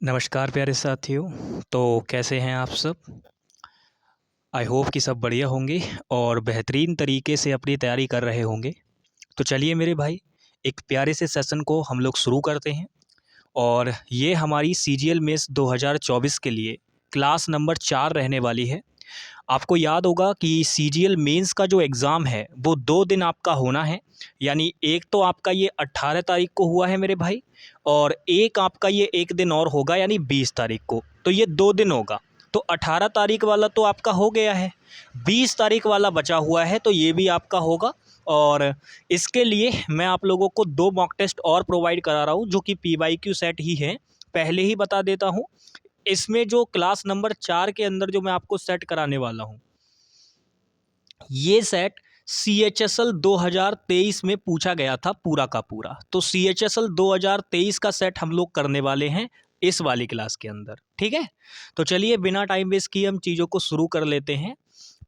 नमस्कार प्यारे साथियों। तो कैसे हैं आप सब? आई होप कि सब बढ़िया होंगे और बेहतरीन तरीके से अपनी तैयारी कर रहे होंगे। तो चलिए मेरे भाई, एक प्यारे से सेशन को हम लोग शुरू करते हैं। और ये हमारी सीजीएल मेंस 2024 के लिए क्लास नंबर 4 रहने वाली है। आपको याद होगा कि सीजीएल मेंस का जो एग्ज़ाम है वो 2 दिन आपका होना है। यानी एक तो आपका ये 18 तारीख को हुआ है मेरे भाई, और एक आपका ये एक दिन और होगा यानी 20 तारीख को। तो ये 2 दिन होगा। तो 18 तारीख वाला तो आपका हो गया है, 20 तारीख वाला बचा हुआ है, तो ये भी आपका होगा। और इसके लिए मैं आप लोगों को 2 मॉक टेस्ट और प्रोवाइड करा रहा हूँ जो कि पीवाईक्यू सेट ही हैं। पहले ही बता देता हूँ, इसमें जो क्लास नंबर 4 के अंदर जो मैं आपको सेट कराने वाला हूँ, ये सेट CHSL 2023 में पूछा गया था पूरा का पूरा। तो CHSL 2023 का सेट हम लोग करने वाले हैं इस वाली क्लास के अंदर, ठीक है। तो चलिए बिना टाइम वेस्ट किए हम चीज़ों को शुरू कर लेते हैं।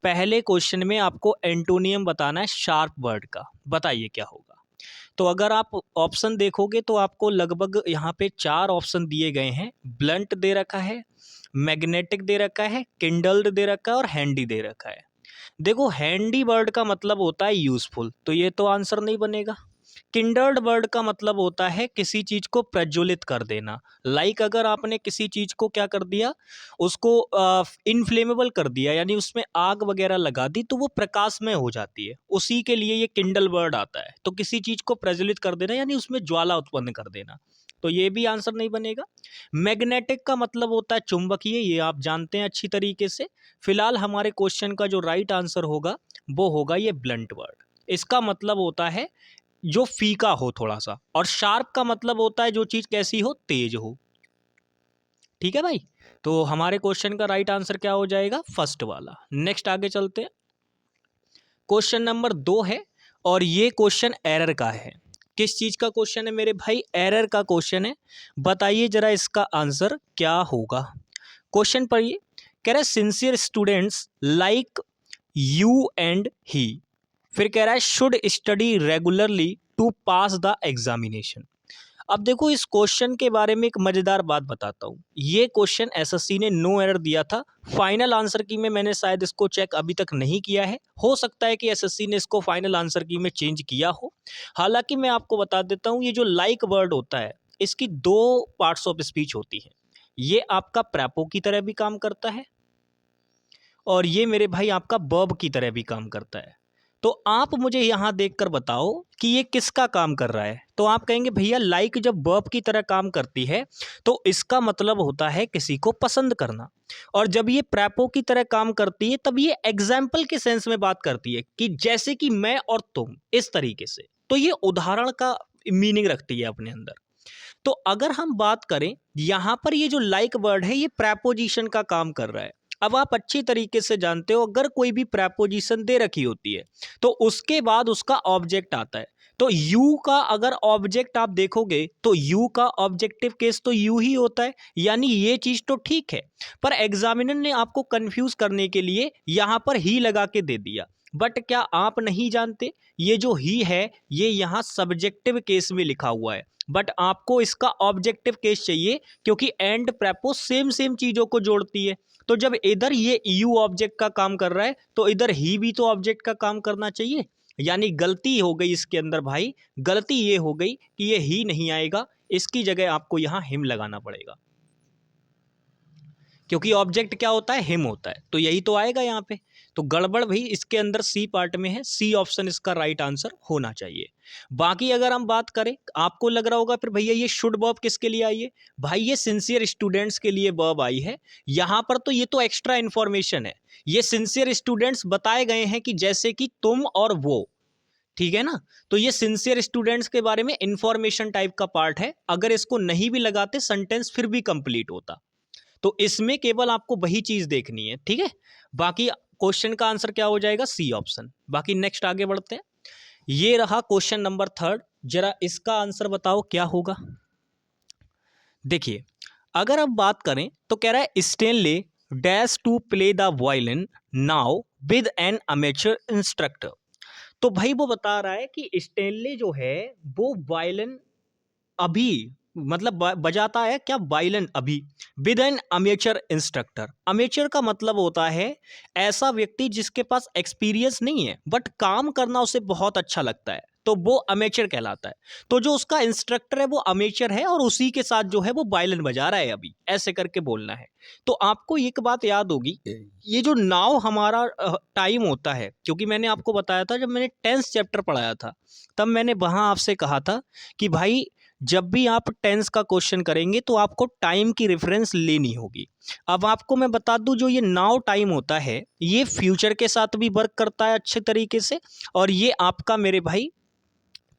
पहले क्वेश्चन में आपको एंटोनियम बताना है शार्प वर्ड का। बताइए क्या होगा। तो अगर आप ऑप्शन देखोगे तो आपको लगभग यहाँ पे 4 ऑप्शन दिए गए हैं। ब्लंट दे रखा है, मैग्नेटिक दे रखा है, किंडल्ड दे रखा है और हैंडी दे रखा है। देखो, हैंडी वर्ड का मतलब होता है यूजफुल, तो ये तो आंसर नहीं बनेगा। किंडर्ड वर्ड का मतलब होता है किसी चीज को प्रज्वलित कर देना। लाइक अगर आपने किसी चीज को क्या कर दिया, उसको इनफ्लेमेबल कर दिया, यानी उसमें आग वगैरह लगा दी तो वो प्रकाशमय हो जाती है, उसी के लिए ये किंडल वर्ड आता है। तो किसी चीज को प्रज्वलित कर देना यानी उसमें ज्वाला उत्पन्न कर देना, तो ये भी आंसर नहीं बनेगा। मैग्नेटिक का मतलब होता है चुंबकीय, ये आप जानते हैं अच्छी तरीके से। फिलहाल हमारे क्वेश्चन का जो राइट आंसर होगा वो होगा ये ब्लंट वर्ड। इसका मतलब होता है जो फीका हो थोड़ा सा, और शार्प का मतलब होता है जो चीज कैसी हो, तेज हो। ठीक है भाई। तो हमारे क्वेश्चन का राइट आंसर क्या हो जाएगा, फर्स्ट वाला। नेक्स्ट आगे चलते हैं। क्वेश्चन नंबर 2 है और ये क्वेश्चन एरर का है। किस चीज का क्वेश्चन है मेरे भाई, एरर का क्वेश्चन है। बताइए जरा इसका आंसर क्या होगा। क्वेश्चन पर ये कह रहा है sincere students like you and he, फिर कह रहा है should study regularly to pass the examination. अब देखो, इस क्वेश्चन के बारे में एक मजेदार बात बताता हूँ। ये क्वेश्चन एसएससी ने नो एरर दिया था। फाइनल आंसर की में मैंने शायद इसको चेक अभी तक नहीं किया है, हो सकता है कि एसएससी ने इसको फाइनल आंसर की में चेंज किया हो। हालांकि मैं आपको बता देता हूँ, ये जो लाइक वर्ड होता है इसकी 2 पार्ट्स ऑफ स्पीच होती है। ये आपका प्रेपो की तरह भी काम करता है और ये मेरे भाई आपका वर्ब की तरह भी काम करता है। तो आप मुझे यहाँ देखकर बताओ कि ये किसका काम कर रहा है। तो आप कहेंगे भैया लाइक जब वर्ब की तरह काम करती है तो इसका मतलब होता है किसी को पसंद करना, और जब ये प्रेपो की तरह काम करती है तब ये एग्जाम्पल के सेंस में बात करती है कि जैसे कि मैं और तुम, इस तरीके से। तो ये उदाहरण का मीनिंग रखती है अपने अंदर। तो अगर हम बात करें यहाँ पर, ये जो लाइक वर्ड है ये प्रेपोजिशन का काम कर रहा है। अब आप अच्छी तरीके से जानते हो, अगर कोई भी प्रेपोजिशन दे रखी होती है तो उसके बाद उसका ऑब्जेक्ट आता है। तो यू का अगर ऑब्जेक्ट आप देखोगे तो यू का ऑब्जेक्टिव केस तो यू ही होता है, यानी ये चीज तो ठीक है। पर एग्जामिनर ने आपको कंफ्यूज करने के लिए यहां पर ही लगा के दे दिया। बट क्या आप नहीं जानते, ये जो ही है ये यहाँ सब्जेक्टिव केस में लिखा हुआ है, बट आपको इसका ऑब्जेक्टिव केस चाहिए, क्योंकि एंड प्रेपो सेम सेम चीजों को जोड़ती है। तो जब इधर ये यू ऑब्जेक्ट का काम कर रहा है तो इधर ही भी तो ऑब्जेक्ट का काम करना चाहिए। यानी गलती हो गई इसके अंदर भाई, गलती ये हो गई कि ये ही नहीं आएगा, इसकी जगह आपको यहां हिम लगाना पड़ेगा, क्योंकि ऑब्जेक्ट क्या होता है, हिम होता है, तो यही तो आएगा यहाँ पे। तो गड़बड़ भाई इसके अंदर सी पार्ट में है, सी ऑप्शन इसका राइट आंसर होना चाहिए। बाकी अगर हम बात करें, आपको लग रहा होगा फिर भैया ये शुड वर्ब किसके लिए आई है। भाई ये सिंसियर स्टूडेंट्स के लिए वर्ब आई है। यहाँ पर तो ये तो एक्स्ट्रा इंफॉर्मेशन है। ये सिंसियर स्टूडेंट्स बताए गए हैं कि जैसे कि तुम और वो, ठीक है ना। तो ये सिंसियर स्टूडेंट्स के बारे में इंफॉर्मेशन टाइप का पार्ट है। अगर इसको नहीं भी लगाते सेंटेंस फिर भी कंप्लीट होता। तो इसमें केवल आपको वही चीज देखनी है, ठीक है। बाकी क्वेश्चन का आंसर क्या हो जाएगा, सी ऑप्शन। बाकी नेक्स्ट आगे बढ़ते हैं। ये रहा क्वेश्चन नंबर 3, जरा इसका आंसर बताओ क्या होगा। देखिए, अगर अब बात करें तो कह रहा है Stanley dash to play the violin now with an amateur instructor. तो भाई वो बता रहा है कि स्टेनले जो है वो वायलिन अभी मतलब बजाता है क्या, वायलिन अभी with an amateur instructor. Amateur का मतलब होता है ऐसा व्यक्ति जिसके पास एक्सपीरियंस नहीं है बट काम करना उसे बहुत अच्छा लगता है, तो वो अमेचर कहलाता है। तो जो उसका इंस्ट्रक्टर है वो अमेचर है और उसी के साथ जो है वो वायलिन बजा रहा है अभी, ऐसे करके बोलना है। तो आपको एक बात याद होगी, ये जो नाउ हमारा टाइम होता है, क्योंकि मैंने आपको बताया था जब मैंने 10th चैप्टर पढ़ाया था तब मैंने वहां आपसे कहा था कि भाई जब भी आप टेंस का क्वेश्चन करेंगे तो आपको टाइम की रेफरेंस लेनी होगी। अब आपको मैं बता दूं, जो ये नाउ टाइम होता है ये फ्यूचर के साथ भी वर्क करता है अच्छे तरीके से, और ये आपका मेरे भाई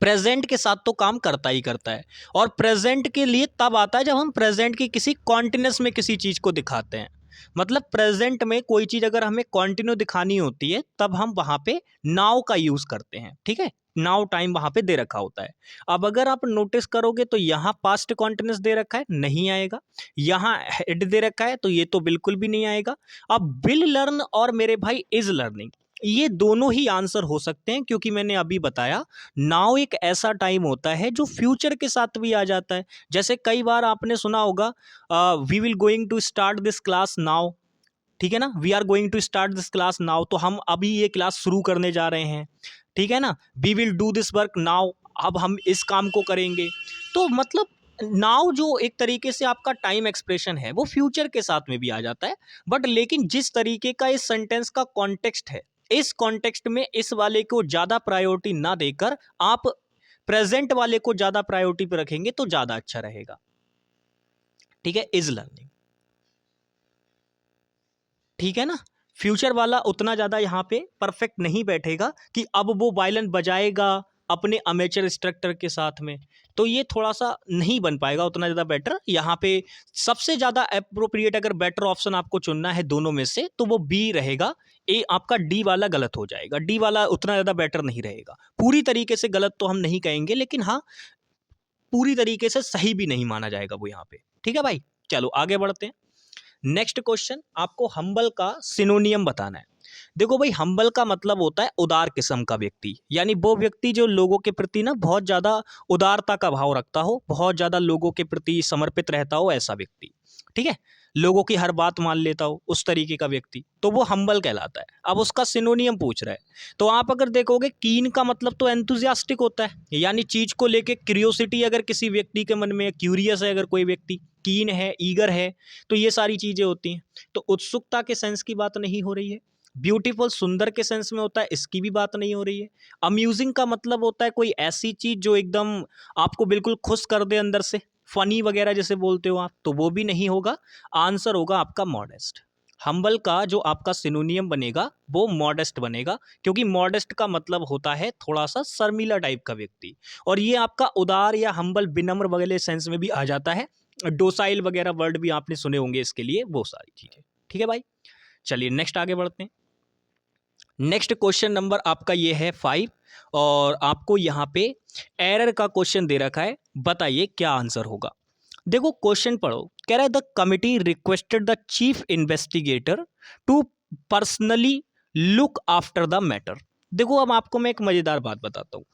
प्रेजेंट के साथ तो काम करता ही करता है। और प्रेजेंट के लिए तब आता है जब हम प्रेजेंट की किसी कॉन्टिन्यूस में किसी चीज़ को दिखाते हैं। मतलब प्रेजेंट में कोई चीज़ अगर हमें कॉन्टिन्यू दिखानी होती है तब हम वहाँ पे नाउ का यूज़ करते हैं, ठीक है। नाउ टाइम वहाँ पे दे रखा होता है। अब अगर आप नोटिस करोगे तो यहाँ पास्ट कॉन्टिन्यूस दे रखा है, नहीं आएगा। यहाँ हेड दे रखा है तो ये तो बिल्कुल भी नहीं आएगा। अब विल लर्न और मेरे भाई इज लर्निंग, ये दोनों ही आंसर हो सकते हैं, क्योंकि मैंने अभी बताया नाउ एक ऐसा टाइम होता है जो फ्यूचर के साथ भी आ जाता है। जैसे कई बार आपने सुना होगा we will going to start this class now, ठीक है ना, we are going to start this class now, तो हम अभी ये क्लास शुरू करने जा रहे हैं, ठीक है ना। We will do this work now, अब हम इस काम को करेंगे। तो मतलब नाउ जो एक तरीके से आपका टाइम एक्सप्रेशन है वो फ्यूचर के साथ में भी आ जाता है। बट लेकिन जिस तरीके का इस सेंटेंस का कॉन्टेक्स्ट है, इस कॉन्टेक्स्ट में इस वाले को ज़्यादा प्रायोरिटी ना देकर आप प्रेजेंट वाले को ज़्यादा प्रायोरिटी पे रखेंगे तो ज़्यादा अच्छा रहेगा, ठीक है। इज लर्निंग, ठीक है ना। फ्यूचर वाला उतना ज़्यादा यहाँ पे परफेक्ट नहीं बैठेगा कि अब वो वायलिन बजाएगा अपने अमेचर इंस्ट्रक्टर के साथ में, तो ये थोड़ा सा नहीं बन पाएगा उतना ज़्यादा बेटर। यहाँ पे सबसे ज़्यादा अप्रोप्रिएट अगर बेटर ऑप्शन आपको चुनना है दोनों में से तो वो बी रहेगा। ए आपका डी वाला गलत हो जाएगा, डी वाला उतना ज़्यादा बेटर नहीं रहेगा। पूरी तरीके से गलत तो हम नहीं कहेंगे, लेकिन हाँ पूरी तरीके से सही भी नहीं माना जाएगा वो यहाँ पे, ठीक है भाई। चलो आगे बढ़ते हैं। नेक्स्ट क्वेश्चन, आपको हम्बल का सिनोनियम बताना है। देखो भाई, हम्बल का मतलब होता है उदार किस्म का व्यक्ति, यानी वो व्यक्ति जो लोगों के प्रति ना बहुत ज़्यादा उदारता का भाव रखता हो, बहुत ज़्यादा लोगों के प्रति समर्पित रहता हो, ऐसा व्यक्ति, ठीक है। लोगों की हर बात मान लेता हो, उस तरीके का व्यक्ति, तो वो हम्बल कहलाता है। अब उसका सिनोनियम पूछ रहा है, तो आप अगर देखोगे कीन का मतलब तो एंथुजियास्टिक होता है, यानी चीज़ को लेके क्यूरियोसिटी अगर किसी व्यक्ति के मन में, क्यूरियस है अगर कोई व्यक्ति, कीन है, ईगर है, तो ये सारी चीज़ें होती हैं। तो उत्सुकता के सेंस की बात नहीं हो रही है। ब्यूटीफुल सुंदर के सेंस में होता है, इसकी भी बात नहीं हो रही है। अम्यूजिंग का मतलब होता है कोई ऐसी चीज़ जो एकदम आपको बिल्कुल खुश कर दे अंदर से, फनी वगैरह जैसे बोलते हो आप, तो वो भी नहीं होगा। आंसर होगा आपका मॉडेस्ट। हम्बल का जो आपका सिनोनियम बनेगा वो मॉडेस्ट बनेगा, क्योंकि मॉडेस्ट का मतलब होता है थोड़ा सा शर्मीला टाइप का व्यक्ति, और ये आपका उदार या हम्बल विनम्र वगैरह सेंस में भी आ जाता है। डोसाइल वगैरह वर्ड भी आपने सुने होंगे इसके लिए, वो सारी चीज़ें, ठीक है भाई। चलिए नेक्स्ट आगे बढ़ते हैं। नेक्स्ट क्वेश्चन नंबर आपका ये है 5, और आपको यहाँ पे एरर का क्वेश्चन दे रखा है, बताइए क्या आंसर होगा। देखो क्वेश्चन पढ़ो, कह रहा है the committee requested the chief investigator to personally look after the matter. देखो अब आपको मैं एक मजेदार बात बताता हूँ।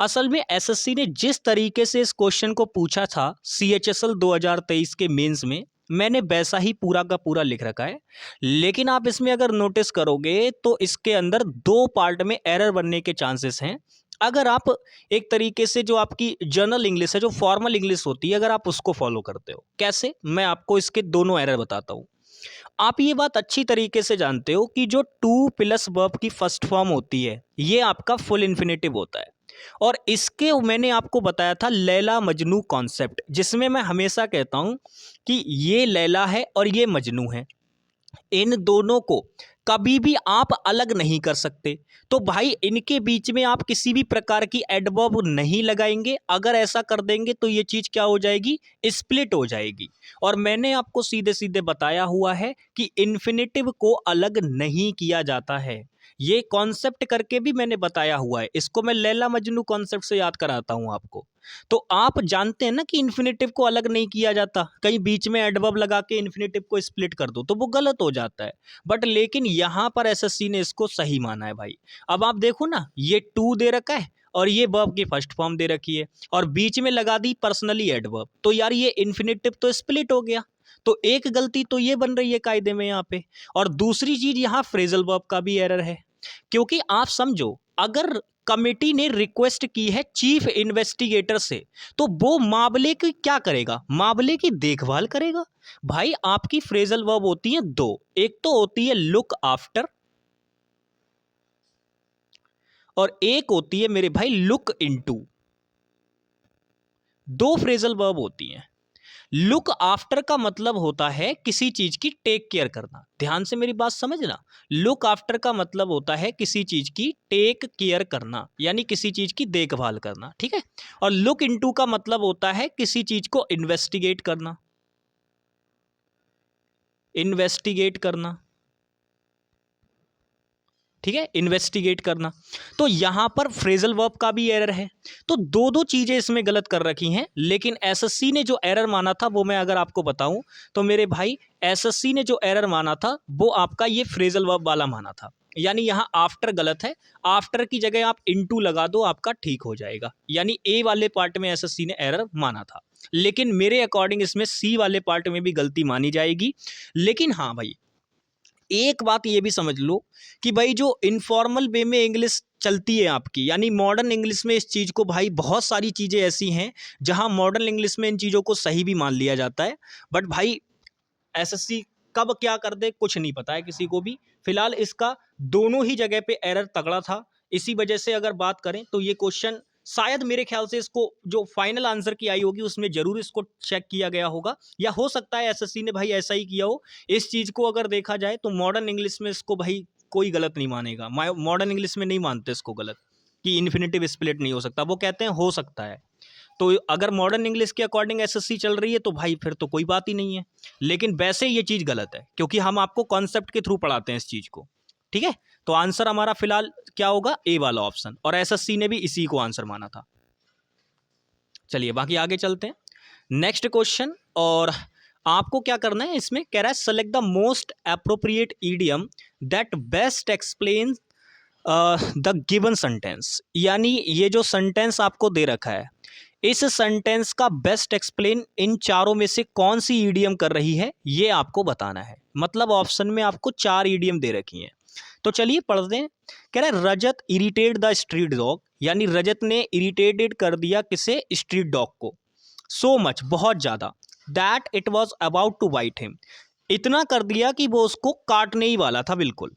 असल में एसएससी ने जिस तरीके से इस क्वेश्चन को पूछा था सीएचएसएल 2023 के मेंस में, मैंने वैसा ही पूरा का पूरा लिख रखा है। लेकिन आप इसमें अगर नोटिस करोगे तो इसके अंदर 2 पार्ट में एरर बनने के चांसेस हैं। अगर आप एक तरीके से जो आपकी जर्नल इंग्लिश है, जो फॉर्मल इंग्लिश होती है, अगर आप उसको फॉलो करते हो, कैसे, मैं आपको इसके दोनों एरर बताता हूँ। आप ये बात अच्छी तरीके से जानते हो कि जो टू प्लस वर्ब की फर्स्ट फॉर्म होती है ये आपका फुल इन्फिनेटिव होता है, और इसके मैंने आपको बताया था लैला मजनू कॉन्सेप्ट, जिसमें मैं हमेशा कहता हूं कि ये लैला है और ये मजनू है, इन दोनों को कभी भी आप अलग नहीं कर सकते। तो भाई इनके बीच में आप किसी भी प्रकार की एडवर्ब नहीं लगाएंगे। अगर ऐसा कर देंगे तो ये चीज़ क्या हो जाएगी, स्प्लिट हो जाएगी। और मैंने आपको सीधे सीधे बताया हुआ है कि इन्फिनेटिव को अलग नहीं किया जाता है, ये कॉन्सेप्ट करके भी मैंने बताया हुआ है। इसको मैं लैला मजनू कॉन्सेप्ट से याद कराता हूं आपको। तो आप जानते हैं ना कि इन्फिनेटिव को अलग नहीं किया जाता, कहीं बीच में एडवर्ब लगा के इन्फिनेटिव को स्प्लिट कर दो तो वो गलत हो जाता है। बट लेकिन यहां पर एसएससी ने इसको सही माना है भाई। अब आप देखो ना, ये टू दे रखा है और ये वर्ब की फर्स्ट फॉर्म दे रखी है और बीच में लगा दी पर्सनली एडवर्ब, तो यार ये इन्फिनेटिव तो स्प्लिट हो गया। तो एक गलती तो ये बन रही है कायदे में यहाँ पे। और दूसरी चीज यहाँ फ्रेजल वर्ब का भी एरर है, क्योंकि आप समझो अगर कमेटी ने रिक्वेस्ट की है चीफ इन्वेस्टिगेटर से, तो वो मामले की क्या करेगा, मामले की देखभाल करेगा। भाई आपकी फ्रेजल वर्ब होती है दो, एक तो होती है लुक आफ्टर और एक होती है मेरे भाई लुक इनटू। दो फ्रेजल वर्ब होती हैं। लुक आफ्टर का मतलब होता है किसी चीज की टेक केयर करना, ध्यान से मेरी बात समझना। लुक आफ्टर का मतलब होता है किसी चीज की टेक केयर करना, यानी किसी चीज की देखभाल करना, ठीक है। और लुक इनटू का मतलब होता है किसी चीज को इन्वेस्टिगेट करना, इन्वेस्टिगेट करना, ठीक है, इन्वेस्टिगेट करना। तो यहां पर फ्रेजल वर्ब का भी एरर है। तो दो दो चीजें इसमें गलत कर रखी हैं, लेकिन एसएससी ने जो एरर माना था वो मैं अगर आपको बताऊं तो मेरे भाई एसएससी ने जो एरर माना था वो आपका ये फ्रेजल वर्ब वाला माना था, यानी यहां आफ्टर गलत है। आफ्टर की जगह आप इनटू लगा दो, आपका ठीक हो जाएगा। यानी ए वाले पार्ट में एसएससी ने एरर माना था, लेकिन मेरे अकॉर्डिंग इसमें सी वाले पार्ट में भी गलती मानी जाएगी। लेकिन हाँ भाई एक बात ये भी समझ लो कि भाई जो इनफॉर्मल वे में इंग्लिश चलती है आपकी, यानी मॉडर्न इंग्लिश में इस चीज़ को भाई बहुत सारी चीज़ें ऐसी हैं जहां मॉडर्न इंग्लिश में इन चीज़ों को सही भी मान लिया जाता है। बट भाई एसएससी कब क्या कर दे कुछ नहीं पता है किसी को भी। फिलहाल इसका दोनों ही जगह पे एरर तगड़ा था, इसी वजह से अगर बात करें तो ये क्वेश्चन शायद मेरे ख्याल से इसको जो फाइनल आंसर की आई होगी उसमें जरूर इसको चेक किया गया होगा, या हो सकता है एसएससी ने भाई ऐसा ही किया हो। इस चीज को अगर देखा जाए तो मॉडर्न इंग्लिश में इसको भाई कोई गलत नहीं मानेगा, मॉडर्न इंग्लिश में नहीं मानते इसको गलत कि इन्फिनेटिव स्प्लिट नहीं हो सकता, वो कहते हैं हो सकता है। तो अगर मॉडर्न इंग्लिश के अकॉर्डिंग एसएससी चल रही है तो भाई फिर तो कोई बात ही नहीं है, लेकिन वैसे ये चीज़ गलत है क्योंकि हम आपको कॉन्सेप्ट के थ्रू पढ़ाते हैं इस चीज़ को, ठीक है। तो आंसर हमारा फिलहाल क्या होगा, ए वाला ऑप्शन, और एसएससी ने भी इसी को आंसर माना था। चलिए बाकी आगे चलते हैं नेक्स्ट क्वेश्चन। और आपको क्या करना है, इसमें कह रहा है select the most appropriate idiom that best explain the given sentence. यानी ये जो सेंटेंस आपको दे रखा है इस सेंटेंस का बेस्ट एक्सप्लेन इन चारों में से कौन सी ईडियम कर रही है ये आपको बताना है। मतलब ऑप्शन में आपको चार ईडियम दे रखी हैं, तो चलिए पढ़ते हैं। कह रहा है रजत इरिटेट द स्ट्रीट डॉग, यानी रजत ने इरिटेटेड कर दिया किसे, स्ट्रीट डॉग को, सो मच बहुत ज़्यादा, that it was about to bite him, इतना कर दिया कि वो उसको काटने ही वाला था बिल्कुल।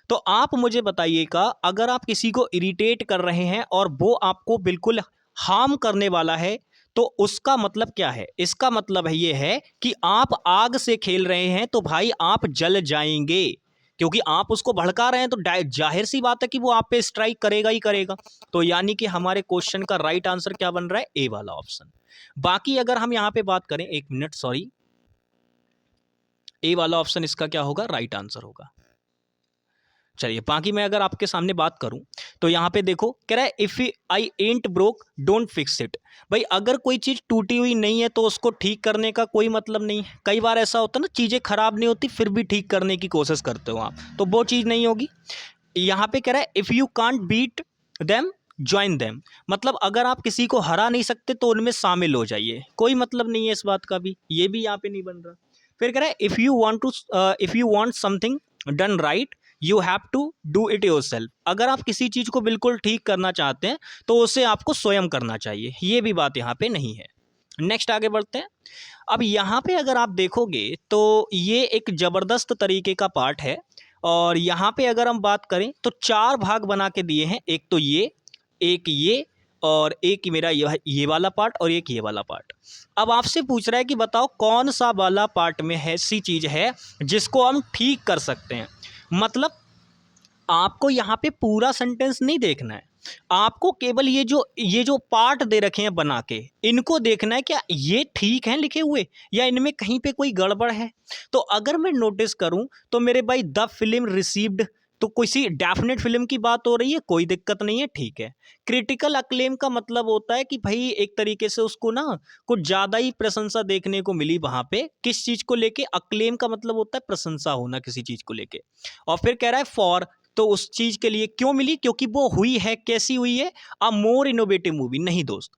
तो आप मुझे बताइएगा अगर आप किसी को इरिटेट कर रहे हैं और वो आपको बिल्कुल हार्म करने वाला है तो उसका मतलब क्या है, इसका मतलब है ये है कि आप आग से खेल रहे हैं तो भाई आप जल जाएंगे, क्योंकि आप उसको भड़का रहे हैं तो जाहिर सी बात है कि वो आप पे स्ट्राइक करेगा ही करेगा। तो यानी कि हमारे क्वेश्चन का राइट आंसर क्या बन रहा है, ए वाला ऑप्शन। बाकी अगर हम यहां पे बात करें, एक मिनट सॉरी, ए वाला ऑप्शन इसका क्या होगा, राइट आंसर होगा। चलिए बाकी मैं अगर आपके सामने बात करूं तो यहाँ पे देखो कह रहा है if I ant broke don't fix it. भाई अगर कोई चीज़ टूटी हुई नहीं है तो उसको ठीक करने का कोई मतलब नहीं है। कई बार ऐसा होता है ना, चीज़ें खराब नहीं होती फिर भी ठीक करने की कोशिश करते हो आप, तो वो चीज़ नहीं होगी। यहाँ पे कह रहा है if you can't beat them join them, मतलब अगर आप किसी को हरा नहीं सकते तो उनमें शामिल हो जाइए, कोई मतलब नहीं है इस बात का भी, ये भी यहाँ पे नहीं बन रहा। फिर कह रहा है if you want something done right you have to do it yourself, अगर आप किसी चीज़ को बिल्कुल ठीक करना चाहते हैं तो उसे आपको स्वयं करना चाहिए, ये भी बात यहाँ पे नहीं है। नेक्स्ट आगे बढ़ते हैं। अब यहाँ पे अगर आप देखोगे तो ये एक ज़बरदस्त तरीके का पार्ट है, और यहाँ पे अगर हम बात करें तो चार भाग बना के दिए हैं, एक तो ये, एक ये, और एक मेरा ये वाला पार्ट, और एक ये वाला पार्ट। अब आपसे पूछ रहा है कि बताओ कौन सा वाला पार्ट में ऐसी चीज़ है जिसको हम ठीक कर सकते हैं। मतलब आपको यहाँ पे पूरा सेंटेंस नहीं देखना है, आपको केवल ये जो पार्ट दे रखे हैं बना के इनको देखना है, क्या ये ठीक हैं लिखे हुए या इनमें कहीं पे कोई गड़बड़ है। तो अगर मैं नोटिस करूं तो मेरे भाई द फिल्म रिसीव्ड, तो किसी डेफिनेट फिल्म की बात हो रही है, कोई दिक्कत नहीं है, ठीक है। क्रिटिकल अक्लेम का मतलब होता है कि भाई एक तरीके से उसको ना कुछ ज़्यादा ही प्रशंसा देखने को मिली वहाँ पे, किस चीज़ को लेके, अक्लेम का मतलब होता है प्रशंसा होना किसी चीज़ को लेके। और फिर कह रहा है फॉर, तो उस चीज के लिए क्यों मिली, क्योंकि वो हुई है, कैसी हुई है, अ मोर इनोवेटिव मूवी। नहीं दोस्त,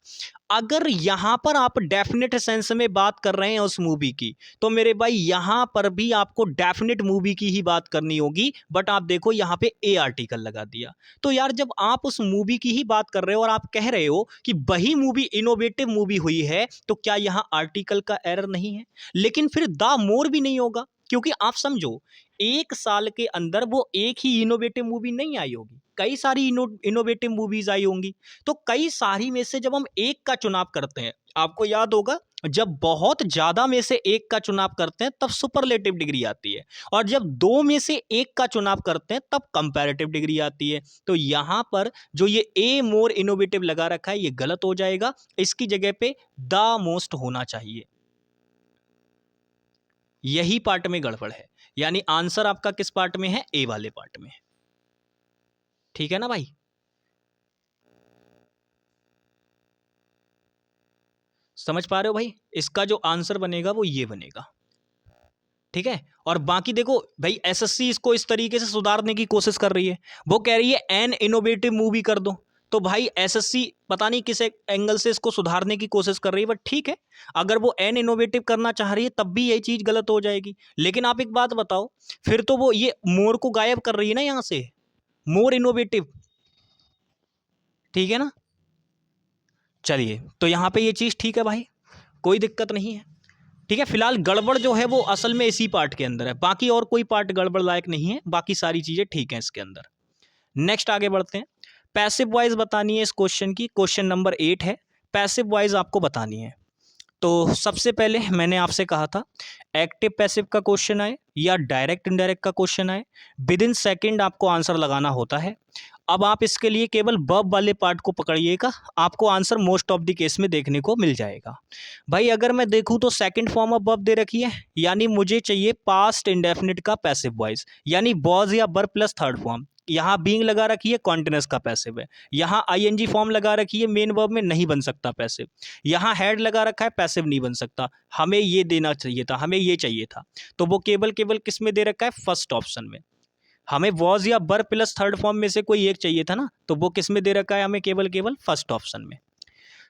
अगर यहां पर आप डेफिनेट सेंस में बात कर रहे हैं उस मूवी की, तो मेरे भाई यहां पर भी आपको डेफिनेट मूवी की ही बात करनी होगी। बट आप देखो यहां पे ए आर्टिकल लगा दिया। तो यार जब आप उस मूवी की ही बात कर रहे हो और आप कह रहे हो कि वही मूवी इनोवेटिव मूवी हुई है, तो क्या यहां आर्टिकल का एरर नहीं है? लेकिन फिर द मोर भी नहीं होगा, क्योंकि आप समझो एक साल के अंदर वो एक ही इनोवेटिव मूवी नहीं आई होगी, कई सारी इनोवेटिव मूवीज आई होंगी। तो कई सारी में से जब हम एक का चुनाव करते हैं, आपको याद होगा जब बहुत ज्यादा में से एक का चुनाव करते हैं तब सुपरलेटिव डिग्री आती है, और जब दो में से एक का चुनाव करते हैं तब कंपैरेटिव डिग्री आती है। तो यहां पर जो ये ए मोर इनोवेटिव लगा रखा है ये गलत हो जाएगा, इसकी जगह पे द मोस्ट होना चाहिए। यही पार्ट में गड़बड़ है, यानी आंसर आपका किस पार्ट में है, ए वाले पार्ट में। ठीक है ना भाई? समझ पा रहे हो भाई? इसका जो आंसर बनेगा वो ये बनेगा। ठीक है, और बाकी देखो भाई एसएससी इसको इस तरीके से सुधारने की कोशिश कर रही है, वो कह रही है एन इनोवेटिव मूवी कर दो। तो भाई एसएससी पता नहीं किस एंगल से इसको सुधारने की कोशिश कर रही है, बट ठीक है, अगर वो एन इनोवेटिव करना चाह रही है तब भी यही चीज गलत हो जाएगी। लेकिन आप एक बात बताओ, फिर तो वो ये मोर को गायब कर रही है ना यहां से, मोर इनोवेटिव। ठीक है ना? चलिए, तो यहां पे ये चीज ठीक है भाई, कोई दिक्कत नहीं है। ठीक है, फिलहाल गड़बड़ जो है वो असल में इसी पार्ट के अंदर है, बाकी और कोई पार्ट गड़बड़ लायक नहीं है, बाकी सारी चीजें ठीक हैं इसके अंदर। नेक्स्ट आगे बढ़ते हैं। पैसिव वॉइस बतानी है इस क्वेश्चन की, क्वेश्चन नंबर 8 है, पैसिव वॉइस आपको बतानी है। तो सबसे पहले मैंने आपसे कहा था एक्टिव पैसिव का क्वेश्चन आए या डायरेक्ट इनडायरेक्ट का क्वेश्चन आए, विद इन सेकेंड आपको आंसर लगाना होता है। अब आप इसके लिए केवल वर्ब वाले पार्ट को पकड़िएगा, आपको answer most of the case में देखने को मिल जाएगा। भाई अगर मैं देखूं तो सेकंड फॉर्म ऑफ वर्ब दे रखी है, यानी मुझे चाहिए पास्ट इंडेफिनिट का पैसिव वॉइस, यानी वॉज या वर प्लस थर्ड फॉर्म। यहाँ बीइंग लगा रखी है, कॉन्टिन्यूअस का पैसिव है। यहाँ आईएनजी फॉर्म लगा रखी है, मेन वर्ब में नहीं बन सकता पैसिव। यहाँ हैड लगा रखा है, पैसिव नहीं बन सकता। हमें ये देना चाहिए था, हमें ये चाहिए था, तो वो केवल केवल किस में दे रखा है, फर्स्ट ऑप्शन में। हमें वॉज या वर प्लस थर्ड फॉर्म में से कोई एक चाहिए था ना, तो वो किस में दे रखा है, हमें केवल केवल फर्स्ट ऑप्शन में।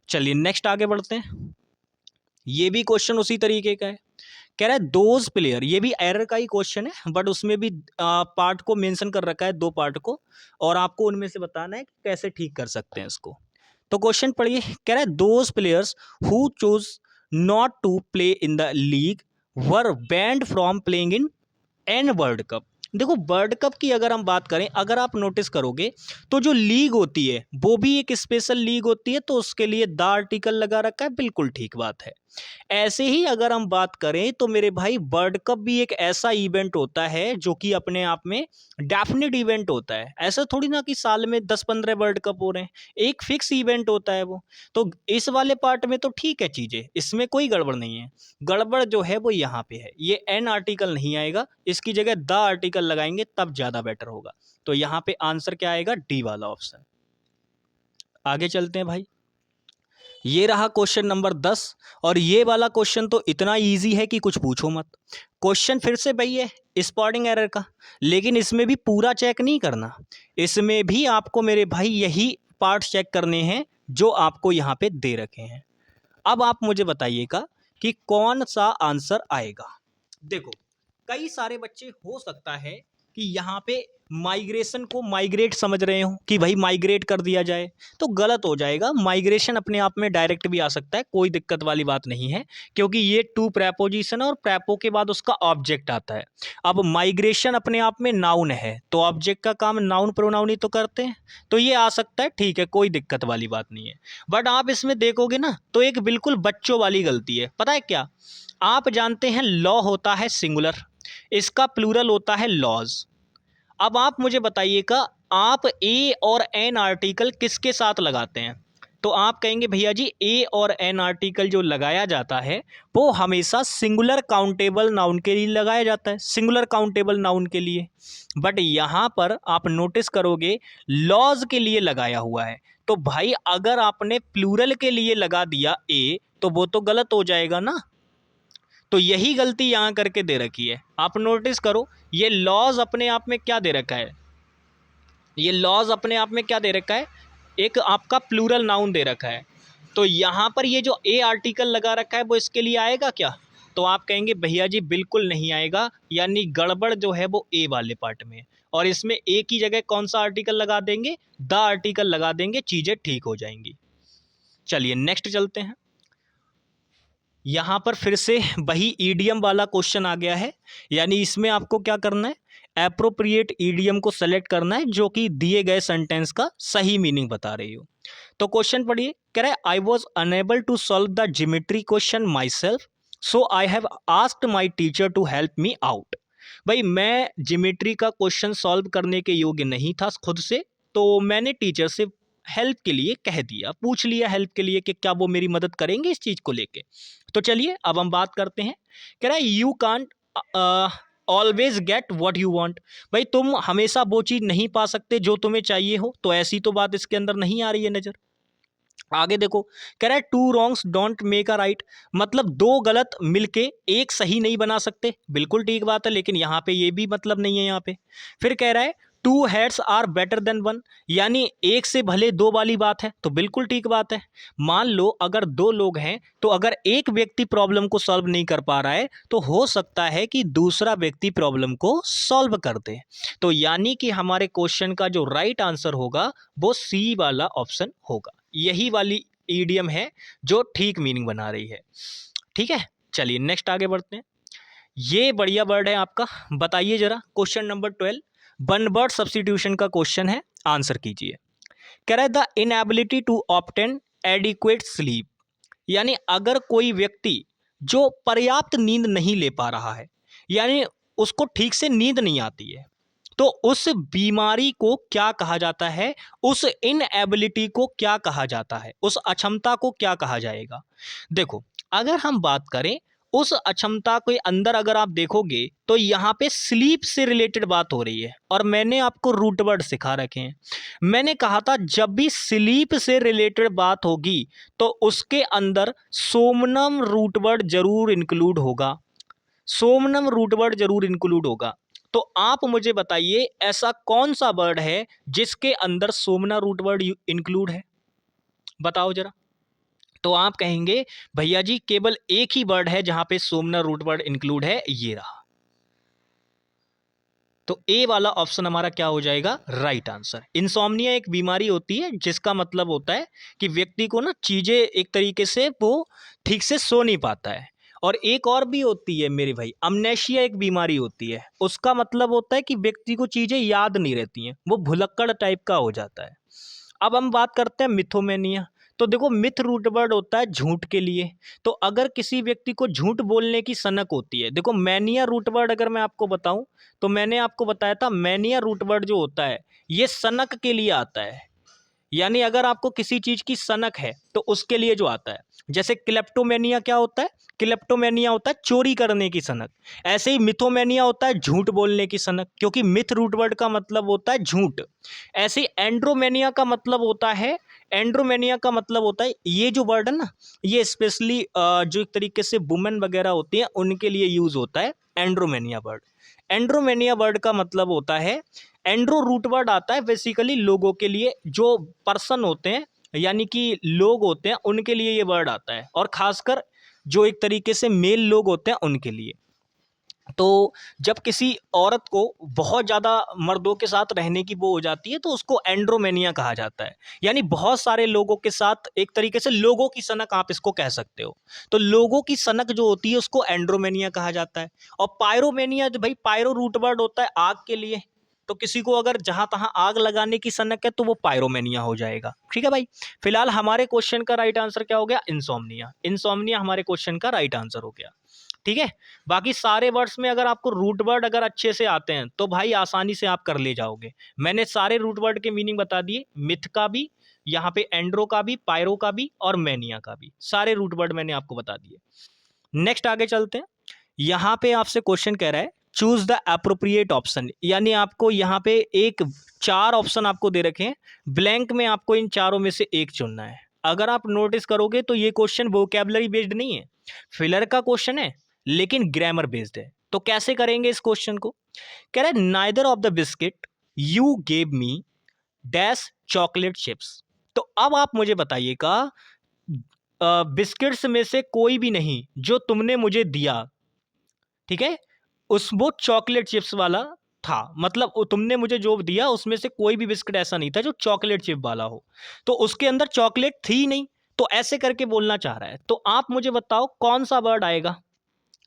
चलिए नेक्स्ट आगे बढ़ते हैं। ये भी क्वेश्चन उसी तरीके का है, कह रहा है दोज प्लेयर, ये भी एरर का ही क्वेश्चन है, बट उसमें भी पार्ट को मेंशन कर रखा है, दो पार्ट को, और आपको उनमें से बताना है कि कैसे ठीक कर सकते हैं इसको। तो क्वेश्चन पढ़िए, कह रहा है those players who choose not to play in the league were banned from playing in an world cup. देखो वर्ल्ड कप की अगर हम बात करें, अगर आप नोटिस करोगे तो जो लीग होती है वो भी एक स्पेशल लीग होती है, तो उसके लिए द आर्टिकल लगा रखा है, बिल्कुल ठीक बात है। ऐसे ही अगर हम बात करें तो मेरे भाई वर्ल्ड कप भी एक ऐसा इवेंट होता है जो कि अपने आप में डेफिनेट इवेंट होता है। ऐसा थोड़ी ना कि साल में 10-15 वर्ल्ड कप हो रहे हैं, एक फिक्स इवेंट होता है वो। तो इस वाले पार्ट में तो ठीक है चीजें, इसमें कोई गड़बड़ नहीं है। गड़बड़ जो है वो यहाँ पे है, ये एन आर्टिकल नहीं आएगा, इसकी जगह द आर्टिकल लगाएंगे तब ज्यादा बेटर होगा। तो यहाँ पे आंसर क्या आएगा, डी वाला ऑप्शन। आगे चलते हैं भाई, ये रहा क्वेश्चन नंबर 10, और ये वाला क्वेश्चन तो इतना इजी है कि कुछ पूछो मत। क्वेश्चन फिर से वही है, स्पॉटिंग एरर का, लेकिन इसमें भी पूरा चेक नहीं करना, इसमें भी आपको मेरे भाई यही पार्ट चेक करने हैं जो आपको यहाँ पे दे रखे हैं। अब आप मुझे बताइएगा कि कौन सा आंसर आएगा। देखो कई सारे बच्चे हो सकता है कि यहाँ पे माइग्रेशन को माइग्रेट समझ रहे हो कि भाई माइग्रेट कर दिया जाए, तो गलत हो जाएगा। माइग्रेशन अपने आप में डायरेक्ट भी आ सकता है, कोई दिक्कत वाली बात नहीं है, क्योंकि ये टू प्रेपोजिशन है और प्रेपो के बाद उसका ऑब्जेक्ट आता है। अब माइग्रेशन अपने आप में नाउन है, तो ऑब्जेक्ट का काम नाउन प्रोनाउन ही तो करते हैं, तो ये आ सकता है, ठीक है, कोई दिक्कत वाली बात नहीं है। बट आप इसमें देखोगे ना तो एक बिल्कुल बच्चों वाली गलती है, पता है क्या? आप जानते हैं लॉ होता है सिंगुलर, इसका प्लूरल होता है लॉज। अब आप मुझे बताइएगा, आप ए और एन आर्टिकल किसके साथ लगाते हैं? तो आप कहेंगे भैया जी ए और एन आर्टिकल जो लगाया जाता है वो हमेशा सिंगुलर काउंटेबल नाउन के लिए लगाया जाता है, सिंगुलर काउंटेबल नाउन के लिए। बट यहाँ पर आप नोटिस करोगे लॉज के लिए लगाया हुआ है, तो भाई अगर आपने प्लूरल के लिए लगा दिया ए तो वो तो गलत हो जाएगा ना। तो यही गलती यहाँ करके दे रखी है, आप नोटिस करो, ये लॉज अपने आप में क्या दे रखा है, ये लॉज अपने आप में क्या दे रखा है, एक आपका प्लूरल नाउन दे रखा है। तो यहाँ पर ये जो ए आर्टिकल लगा रखा है वो इसके लिए आएगा क्या? तो आप कहेंगे भैया जी बिल्कुल नहीं आएगा, यानी गड़बड़ जो है वो ए वाले पार्ट में। और इसमें ए की जगह कौन सा आर्टिकल लगा देंगे, द आर्टिकल लगा देंगे, चीज़ें ठीक हो जाएंगी। चलिए नेक्स्ट चलते हैं। यहाँ पर फिर से वही ईडियम वाला क्वेश्चन आ गया है, यानी इसमें आपको क्या करना है, एप्रोप्रिएट ईडियम को सेलेक्ट करना है जो कि दिए गए सेंटेंस का सही मीनिंग बता रही हो। तो क्वेश्चन पढ़िए, कह रहा है I was unable to solve the geometry question myself, so I have asked my teacher to help me out. भाई मैं ज्योमेट्री का क्वेश्चन सॉल्व करने के योग्य नहीं था खुद से, तो मैंने टीचर से हेल्प के लिए कह दिया, पूछ लिया हेल्प के लिए कि क्या वो मेरी मदद करेंगे इस चीज़ को लेके। तो चलिए अब हम बात करते हैं। कह रहा है you can't always get what you want. भाई तुम हमेशा वो चीज़ नहीं पा सकते जो तुम्हें चाहिए हो, तो ऐसी तो बात इसके अंदर नहीं आ रही है नज़र। आगे देखो, कह रहा है two wrongs don't make a right, मतलब दो गलत मिलके एक सही नहीं बना सकते, बिल्कुल ठीक बात है, लेकिन यहाँ पे ये भी मतलब नहीं है यहाँ पे। फिर कह रहा है two heads are better than one, यानी एक से भले दो वाली बात है, तो बिल्कुल ठीक बात है। मान लो अगर दो लोग हैं तो अगर एक व्यक्ति प्रॉब्लम को सॉल्व नहीं कर पा रहा है तो हो सकता है कि दूसरा व्यक्ति प्रॉब्लम को सॉल्व कर दे। तो यानी कि हमारे क्वेश्चन का जो राइट आंसर होगा वो सी वाला ऑप्शन होगा। यही वाली ईडियम है जो ठीक मीनिंग बना रही है। ठीक है, चलिए नेक्स्ट आगे बढ़ते हैं। ये बढ़िया वर्ड है आपका, बताइए जरा। Question number 12 one word substitution का क्वेश्चन है, आंसर कीजिए। कह रहा है the inability to obtain adequate sleep, यानी अगर कोई व्यक्ति जो पर्याप्त नींद नहीं ले पा रहा है, यानी उसको ठीक से नींद नहीं आती है, तो उस बीमारी को क्या कहा जाता है, उस इनएबिलिटी को क्या कहा जाता है, उस अक्षमता को क्या कहा जाएगा। देखो अगर हम बात करें उस अक्षमता के अंदर, अगर आप देखोगे तो यहाँ पे स्लीप से रिलेटेड बात हो रही है, और मैंने आपको रूट वर्ड सिखा रखे हैं। मैंने कहा था जब भी स्लीप से रिलेटेड बात होगी तो उसके अंदर सोमनम रूट वर्ड जरूर इंक्लूड होगा, सोमनम रूट वर्ड जरूर इंक्लूड होगा। तो आप मुझे बताइए ऐसा कौन सा वर्ड है जिसके अंदर सोमना रूट वर्ड इंक्लूड है, बताओ जरा। तो आप कहेंगे भैया जी केवल एक ही वर्ड है जहां पे सोमना रूट वर्ड इंक्लूड है, ये रहा। तो ए वाला ऑप्शन हमारा क्या हो जाएगा, राइट आंसर। इंसोम्निया एक बीमारी होती है जिसका मतलब होता है कि व्यक्ति को ना चीजें एक तरीके से वो ठीक से सो नहीं पाता है। और एक और भी होती है मेरे भाई, अमनेशिया एक बीमारी होती है, उसका मतलब होता है कि व्यक्ति को चीजें याद नहीं रहती हैं, वो भुलक्कड़ टाइप का हो जाता है। अब हम बात करते हैं मिथोमेनिया। तो देखो मिथ रूट वर्ड होता है झूठ के लिए, तो अगर किसी व्यक्ति को झूठ बोलने की सनक होती है, देखो मैनिया रूट वर्ड अगर मैं आपको बताऊं तो मैंने आपको बताया था मैनिया रूट वर्ड जो होता है ये सनक के लिए आता है, यानी अगर आपको किसी चीज की सनक है तो उसके लिए जो आता है। जैसे क्लेप्टोमेनिया क्या होता है, क्लेप्टोमेनिया होता है चोरी करने की सनक। ऐसे ही मिथोमेनिया होता है झूठ बोलने की सनक, क्योंकि मिथ रूट वर्ड का मतलब होता है झूठ। ऐसे ही एंड्रोमेनिया का मतलब होता है, एंड्रोमेनिया का मतलब होता है, ये जो वर्ड है ना ये स्पेशली जो एक तरीके से वुमेन वगैरह होती हैं उनके लिए यूज होता है एंड्रोमेनिया वर्ड। एंड्रोमेनिया वर्ड का मतलब होता है, एंड्रो रूट वर्ड आता है बेसिकली लोगों के लिए, जो पर्सन होते हैं यानी कि लोग होते हैं उनके लिए ये वर्ड आता है, और खासकर जो एक तरीके से मेल लोग होते हैं उनके लिए। तो जब किसी औरत को बहुत ज़्यादा मर्दों के साथ रहने की वो हो जाती है तो उसको एंड्रोमेनिया कहा जाता है, यानी बहुत सारे लोगों के साथ एक तरीके से लोगों की सनक आप इसको कह सकते हो। तो लोगों की सनक जो होती है उसको एंड्रोमेनिया कहा जाता है। और पायरोमेनिया, जो भाई पायरो रूट वर्ड होता है आग के लिए, तो किसी को अगर जहां तहां आग लगाने की सनक है तो वो पायरोमेनिया हो जाएगा। ठीक है भाई, फिलहाल हमारे क्वेश्चन का राइट आंसर क्या हो गया, इंसोम्निया। इंसोम्निया हमारे क्वेश्चन का राइट आंसर हो गया। ठीक है, बाकी सारे वर्ड्स में अगर आपको रूट वर्ड अगर अच्छे से आते हैं तो भाई आसानी से आप कर ले जाओगे। मैंने सारे रूट वर्ड के मीनिंग बता दिए, मिथ का भी, यहाँ पे एंड्रो का भी, पायरो का भी और मैनिया का भी, सारे रूट वर्ड मैंने आपको बता दिए। नेक्स्ट आगे चलते हैं। यहाँ पे आपसे क्वेश्चन कह रहा है चूज द अप्रोप्रिएट ऑप्शन, यानी आपको यहाँ पे एक चार ऑप्शन आपको दे रखे हैं, ब्लैंक में आपको इन चारों में से एक चुनना है। अगर आप नोटिस करोगे तो ये क्वेश्चन वोकैबुलरी बेस्ड नहीं है, फिलर का क्वेश्चन है लेकिन ग्रामर बेस्ड है। तो कैसे करेंगे इस क्वेश्चन को, कह रहे neither of the biscuit you gave me dash chocolate chips. तो अब आप मुझे बताइएगा, बिस्किट्स में से कोई भी नहीं जो तुमने मुझे दिया, ठीक है, उस वो चॉकलेट चिप्स वाला था। मतलब तुमने मुझे जो दिया उसमें से कोई भी बिस्किट ऐसा नहीं था जो चॉकलेट चिप वाला हो, तो उसके अंदर चॉकलेट थी ही नहीं। तो ऐसे करके बोलना चाह रहा है, तो आप मुझे बताओ कौन सा वर्ड आएगा।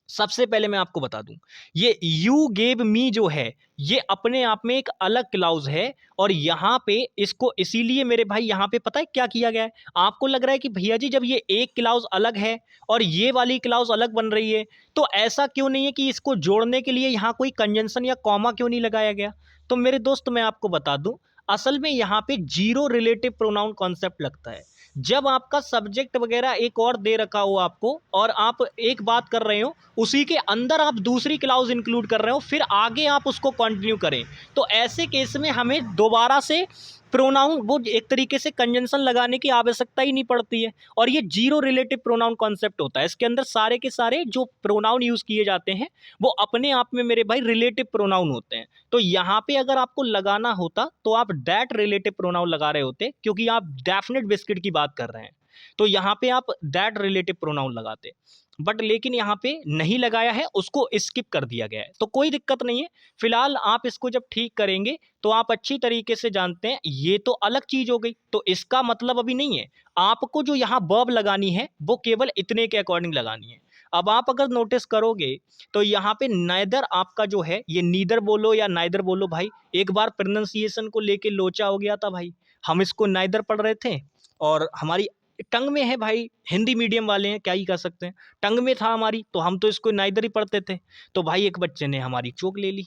सबसे पहले मैं आपको बता दूं, ये यू गेव मी जो है ये अपने आप में एक अलग क्लाउज है, और यहां पे इसको इसीलिए मेरे भाई यहां पे पता है क्या किया गया है। आपको लग रहा है कि भैया जी जब ये एक क्लाउज अलग है और ये वाली क्लाउज अलग बन रही है, तो ऐसा क्यों नहीं है कि इसको जोड़ने के लिए यहां कोई कंजंक्शन या कॉमा क्यों नहीं लगाया गया। तो मेरे दोस्त मैं आपको बता दूं, असल में यहां पे जीरो रिलेटिव प्रोनाउन कॉन्सेप्ट लगता है। जब आपका सब्जेक्ट वगैरह एक और दे रखा हो आपको, और आप एक बात कर रहे हो, उसी के अंदर आप दूसरी क्लाउज इंक्लूड कर रहे हो, फिर आगे आप उसको कंटिन्यू करें, तो ऐसे केस में हमें दोबारा से प्रोनाउन वो एक तरीके से कंजंक्शन लगाने की आवश्यकता ही नहीं पड़ती है। और ये जीरो रिलेटिव प्रोनाउन कॉन्सेप्ट होता है, इसके अंदर सारे के सारे जो प्रोनाउन यूज किए जाते हैं वो अपने आप में मेरे भाई रिलेटिव प्रोनाउन होते हैं। तो यहाँ पे अगर आपको लगाना होता तो आप दैट रिलेटिव प्रोनाउन लगा रहे होते, क्योंकि आप डेफिनेट बिस्किट की बात कर रहे हैं, तो यहाँ पे आप दैट रिलेटिव प्रोनाउन लगाते। बट लेकिन यहाँ पे नहीं लगाया है, उसको स्किप कर दिया गया है, तो कोई दिक्कत नहीं है। फिलहाल आप इसको जब ठीक करेंगे तो आप अच्छी तरीके से जानते हैं ये तो अलग चीज हो गई, तो इसका मतलब अभी नहीं है। आपको जो यहाँ वर्ब लगानी है वो केवल इतने के अकॉर्डिंग लगानी है। अब आप अगर नोटिस करोगे तो यहाँ पे नाइदर आपका जो है, ये नीदर बोलो या नाइदर बोलो भाई, एक बार प्रोनाउंसिएशन को लेके लोचा हो गया था भाई। हम इसको नाइदर पढ़ रहे थे, और हमारी टंग में है भाई, हिंदी मीडियम वाले हैं क्या ही कर सकते हैं, टंग में था हमारी, तो हम तो इसको नाइदर ही पढ़ते थे। तो भाई एक बच्चे ने हमारी चोक ले ली,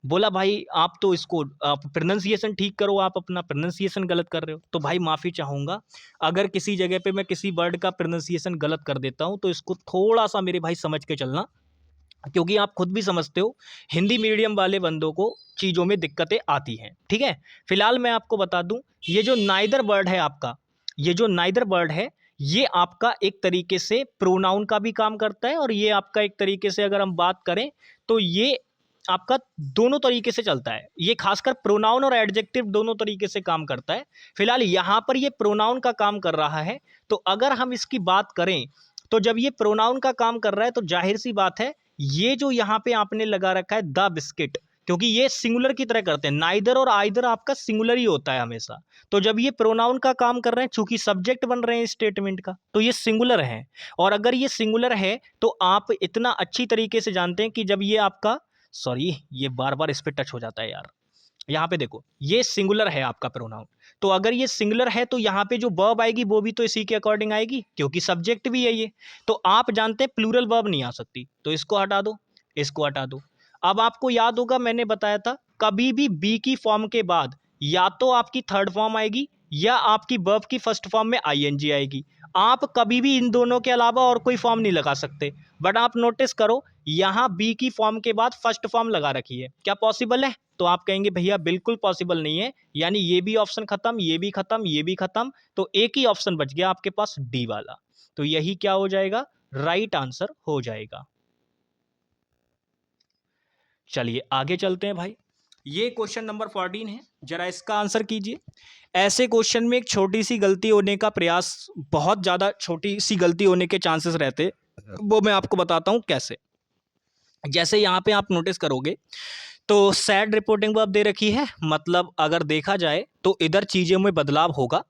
बोला भाई आप तो इसको आप प्रोनाउंसिएशन ठीक करो, आप अपना प्रोनाउंसिएशन गलत कर रहे हो। तो भाई माफ़ी चाहूँगा, अगर किसी जगह पे मैं किसी वर्ड का प्रोनाउंसिएशन गलत कर देता हूँ तो इसको थोड़ा सा मेरे भाई समझ के चलना, क्योंकि आप खुद भी समझते हो हिंदी मीडियम वाले बंदों को चीज़ों में दिक्कतें आती हैं, ठीक है। फिलहाल मैं आपको बता दूं, ये जो नाइदर वर्ड है आपका, ये जो नाइदर वर्ड है ये आपका एक तरीके से प्रोनाउन का भी काम करता है, और ये आपका एक तरीके से अगर हम बात करें तो ये आपका दोनों तरीके से चलता है। ये खासकर प्रोनाउन और एडजेक्टिव दोनों तरीके से काम करता है। फिलहाल यहाँ पर ये प्रोनाउन का काम कर रहा है, तो अगर हम इसकी बात करें तो जब ये प्रोनाउन का काम कर रहा है तो जाहिर सी बात है ये जो यहाँ पे आपने लगा रखा है द बिस्किट, क्योंकि ये सिंगुलर की तरह करते हैं, नाइदर और आइदर आपका सिंगुलर ही होता है हमेशा। तो जब ये प्रोनाउन का काम कर रहे हैं, चूंकि सब्जेक्ट बन रहे हैं स्टेटमेंट का, तो ये सिंगुलर है। और अगर ये सिंगुलर है तो आप इतना अच्छी तरीके से जानते हैं कि जब ये आपका, सॉरी ये बार बार इस पर टच हो जाता है यार, यहाँ पे देखो ये सिंगुलर है आपका प्रोनाउन, तो अगर ये सिंगुलर है तो यहाँ पे जो वर्ब आएगी वो भी तो इसी के अकॉर्डिंग आएगी, क्योंकि सब्जेक्ट भी है ये। तो आप जानते हैं प्लूरल वर्ब नहीं आ सकती, तो इसको हटा दो, इसको हटा दो। अब आपको याद होगा मैंने बताया था कभी भी बी की फॉर्म के बाद या तो आपकी थर्ड फॉर्म आएगी या आपकी वर्ब की फर्स्ट फॉर्म में आईएनजी आएगी। आप कभी भी इन दोनों के अलावा और कोई फॉर्म नहीं लगा सकते। बट आप नोटिस करो यहाँ बी की फॉर्म के बाद फर्स्ट फॉर्म लगा रखी है, क्या पॉसिबल है? तो आप कहेंगे भैया बिल्कुल पॉसिबल नहीं है, यानी ये भी ऑप्शन खत्म, ये भी खत्म, ये भी खत्म, तो एक ही ऑप्शन बच गया आपके पास डी वाला। तो यही क्या हो जाएगा, राइट आंसर हो जाएगा। चलिए आगे चलते हैं भाई, ये क्वेश्चन नंबर 14 है, जरा इसका आंसर कीजिए। ऐसे क्वेश्चन में एक छोटी सी गलती होने का प्रयास, बहुत ज्यादा छोटी सी गलती होने के चांसेस रहते, वो मैं आपको बताता हूं कैसे। जैसे यहाँ पे आप नोटिस करोगे तो सैड रिपोर्टिंग वर्ब दे रखी है, मतलब अगर देखा जाए तो इधर चीज़ों में बदलाव होगा,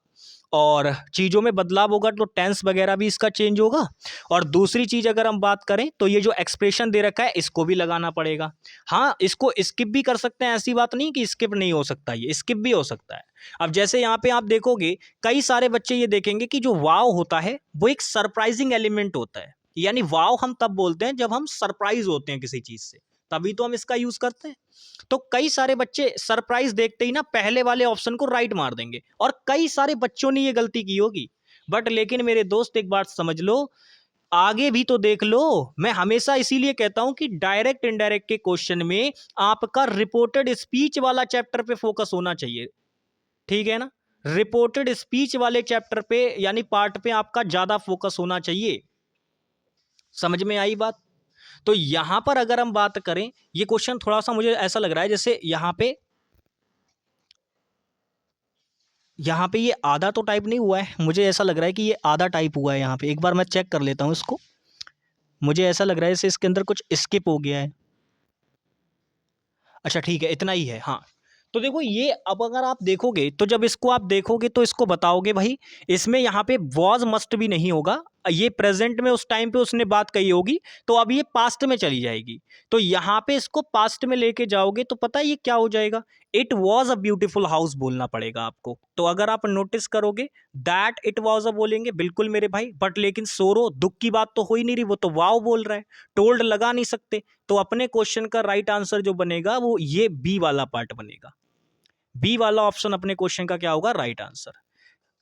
और चीज़ों में बदलाव होगा तो टेंस वगैरह भी इसका चेंज होगा। और दूसरी चीज़ अगर हम बात करें तो ये जो एक्सप्रेशन दे रखा है इसको भी लगाना पड़ेगा। हाँ इसको स्किप भी कर सकते हैं, ऐसी बात नहीं कि स्किप नहीं हो सकता, ये स्किप भी हो सकता है। अब जैसे यहाँ पे आप देखोगे कई सारे बच्चे ये देखेंगे कि जो वाव होता है वो एक सरप्राइजिंग एलिमेंट होता है, यानी वाव हम तब बोलते हैं जब हम सरप्राइज होते हैं किसी चीज़ से, तभी तो हम इसका यूज़ करते हैं। तो कई सारे बच्चे सरप्राइज देखते ही ना पहले वाले ऑप्शन को राइट मार देंगे, और कई सारे बच्चों ने ये गलती की होगी। बट लेकिन मेरे दोस्त एक बात समझ लो, आगे भी तो देख लो। मैं हमेशा इसीलिए कहता हूं कि डायरेक्ट इनडायरेक्ट के क्वेश्चन में आपका रिपोर्टेड स्पीच वाला चैप्टर पे फोकस होना चाहिए, ठीक है ना। रिपोर्टेड स्पीच वाले चैप्टर पे यानी पार्ट पे आपका ज्यादा फोकस होना चाहिए। समझ में आई बात? तो यहां पर अगर हम बात करें, ये क्वेश्चन थोड़ा सा मुझे ऐसा लग रहा है जैसे यहां पे यहाँ पे ये आधा तो टाइप नहीं हुआ है, मुझे ऐसा लग रहा है कि ये आधा टाइप हुआ है यहाँ पे। एक बार मैं चेक कर लेता हूँ इसको। मुझे ऐसा लग रहा है जैसे इसके अंदर कुछ स्किप हो गया है। अच्छा ठीक है, इतना ही है। हाँ, तो देखो ये अब अगर आप देखोगे तो जब इसको आप देखोगे तो इसको बताओगे भाई इसमें यहाँ पे वॉज मस्ट भी नहीं होगा, ये प्रेजेंट में उस टाइम पे उसने बात कही होगी, तो अब ये पास्ट में चली जाएगी। तो यहाँ पे इसको पास्ट में लेके जाओगे तो पता है ये क्या हो जाएगा, it was a beautiful house बोलना पड़ेगा आपको। तो अगर आप नोटिस करोगे दैट इट वॉज अ बोलेंगे बिल्कुल मेरे भाई, बट लेकिन सोरो दुख की बात तो हो ही नहीं रही, वो तो वाव बोल रहा है, टोल्ड लगा नहीं सकते। तो अपने क्वेश्चन का राइट आंसर जो बनेगा वो ये बी वाला पार्ट बनेगा। बी वाला ऑप्शन अपने क्वेश्चन का क्या होगा, राइट आंसर।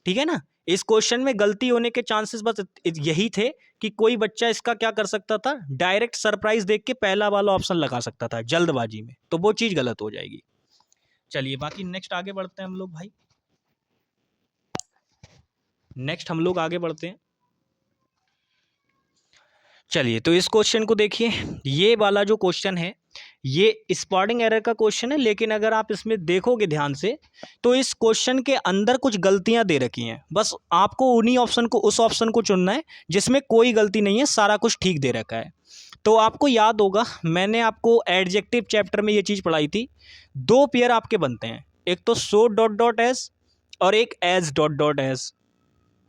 ठीक है ना। इस क्वेश्चन में गलती होने के चांसेस बस यही थे कि कोई बच्चा इसका क्या कर सकता था, डायरेक्ट सरप्राइज देख के पहला वाला ऑप्शन लगा सकता था जल्दबाजी में, तो वो चीज गलत हो जाएगी। चलिए बाकी नेक्स्ट आगे बढ़ते हैं हम लोग भाई। नेक्स्ट हम लोग आगे बढ़ते हैं। चलिए तो इस क्वेश्चन को देखिए, ये वाला जो क्वेश्चन है ये स्पॉटिंग एरर का क्वेश्चन है, लेकिन अगर आप इसमें देखोगे ध्यान से तो इस क्वेश्चन के अंदर कुछ गलतियां दे रखी हैं। बस आपको उन्हीं ऑप्शन को, उस ऑप्शन को चुनना है जिसमें कोई गलती नहीं है, सारा कुछ ठीक दे रखा है। तो आपको याद होगा मैंने आपको एडजेक्टिव चैप्टर में ये चीज़ पढ़ाई थी, दो पेयर आपके बनते हैं, एक तो सो डॉट डॉट एज और एक एज डॉट डॉट एज।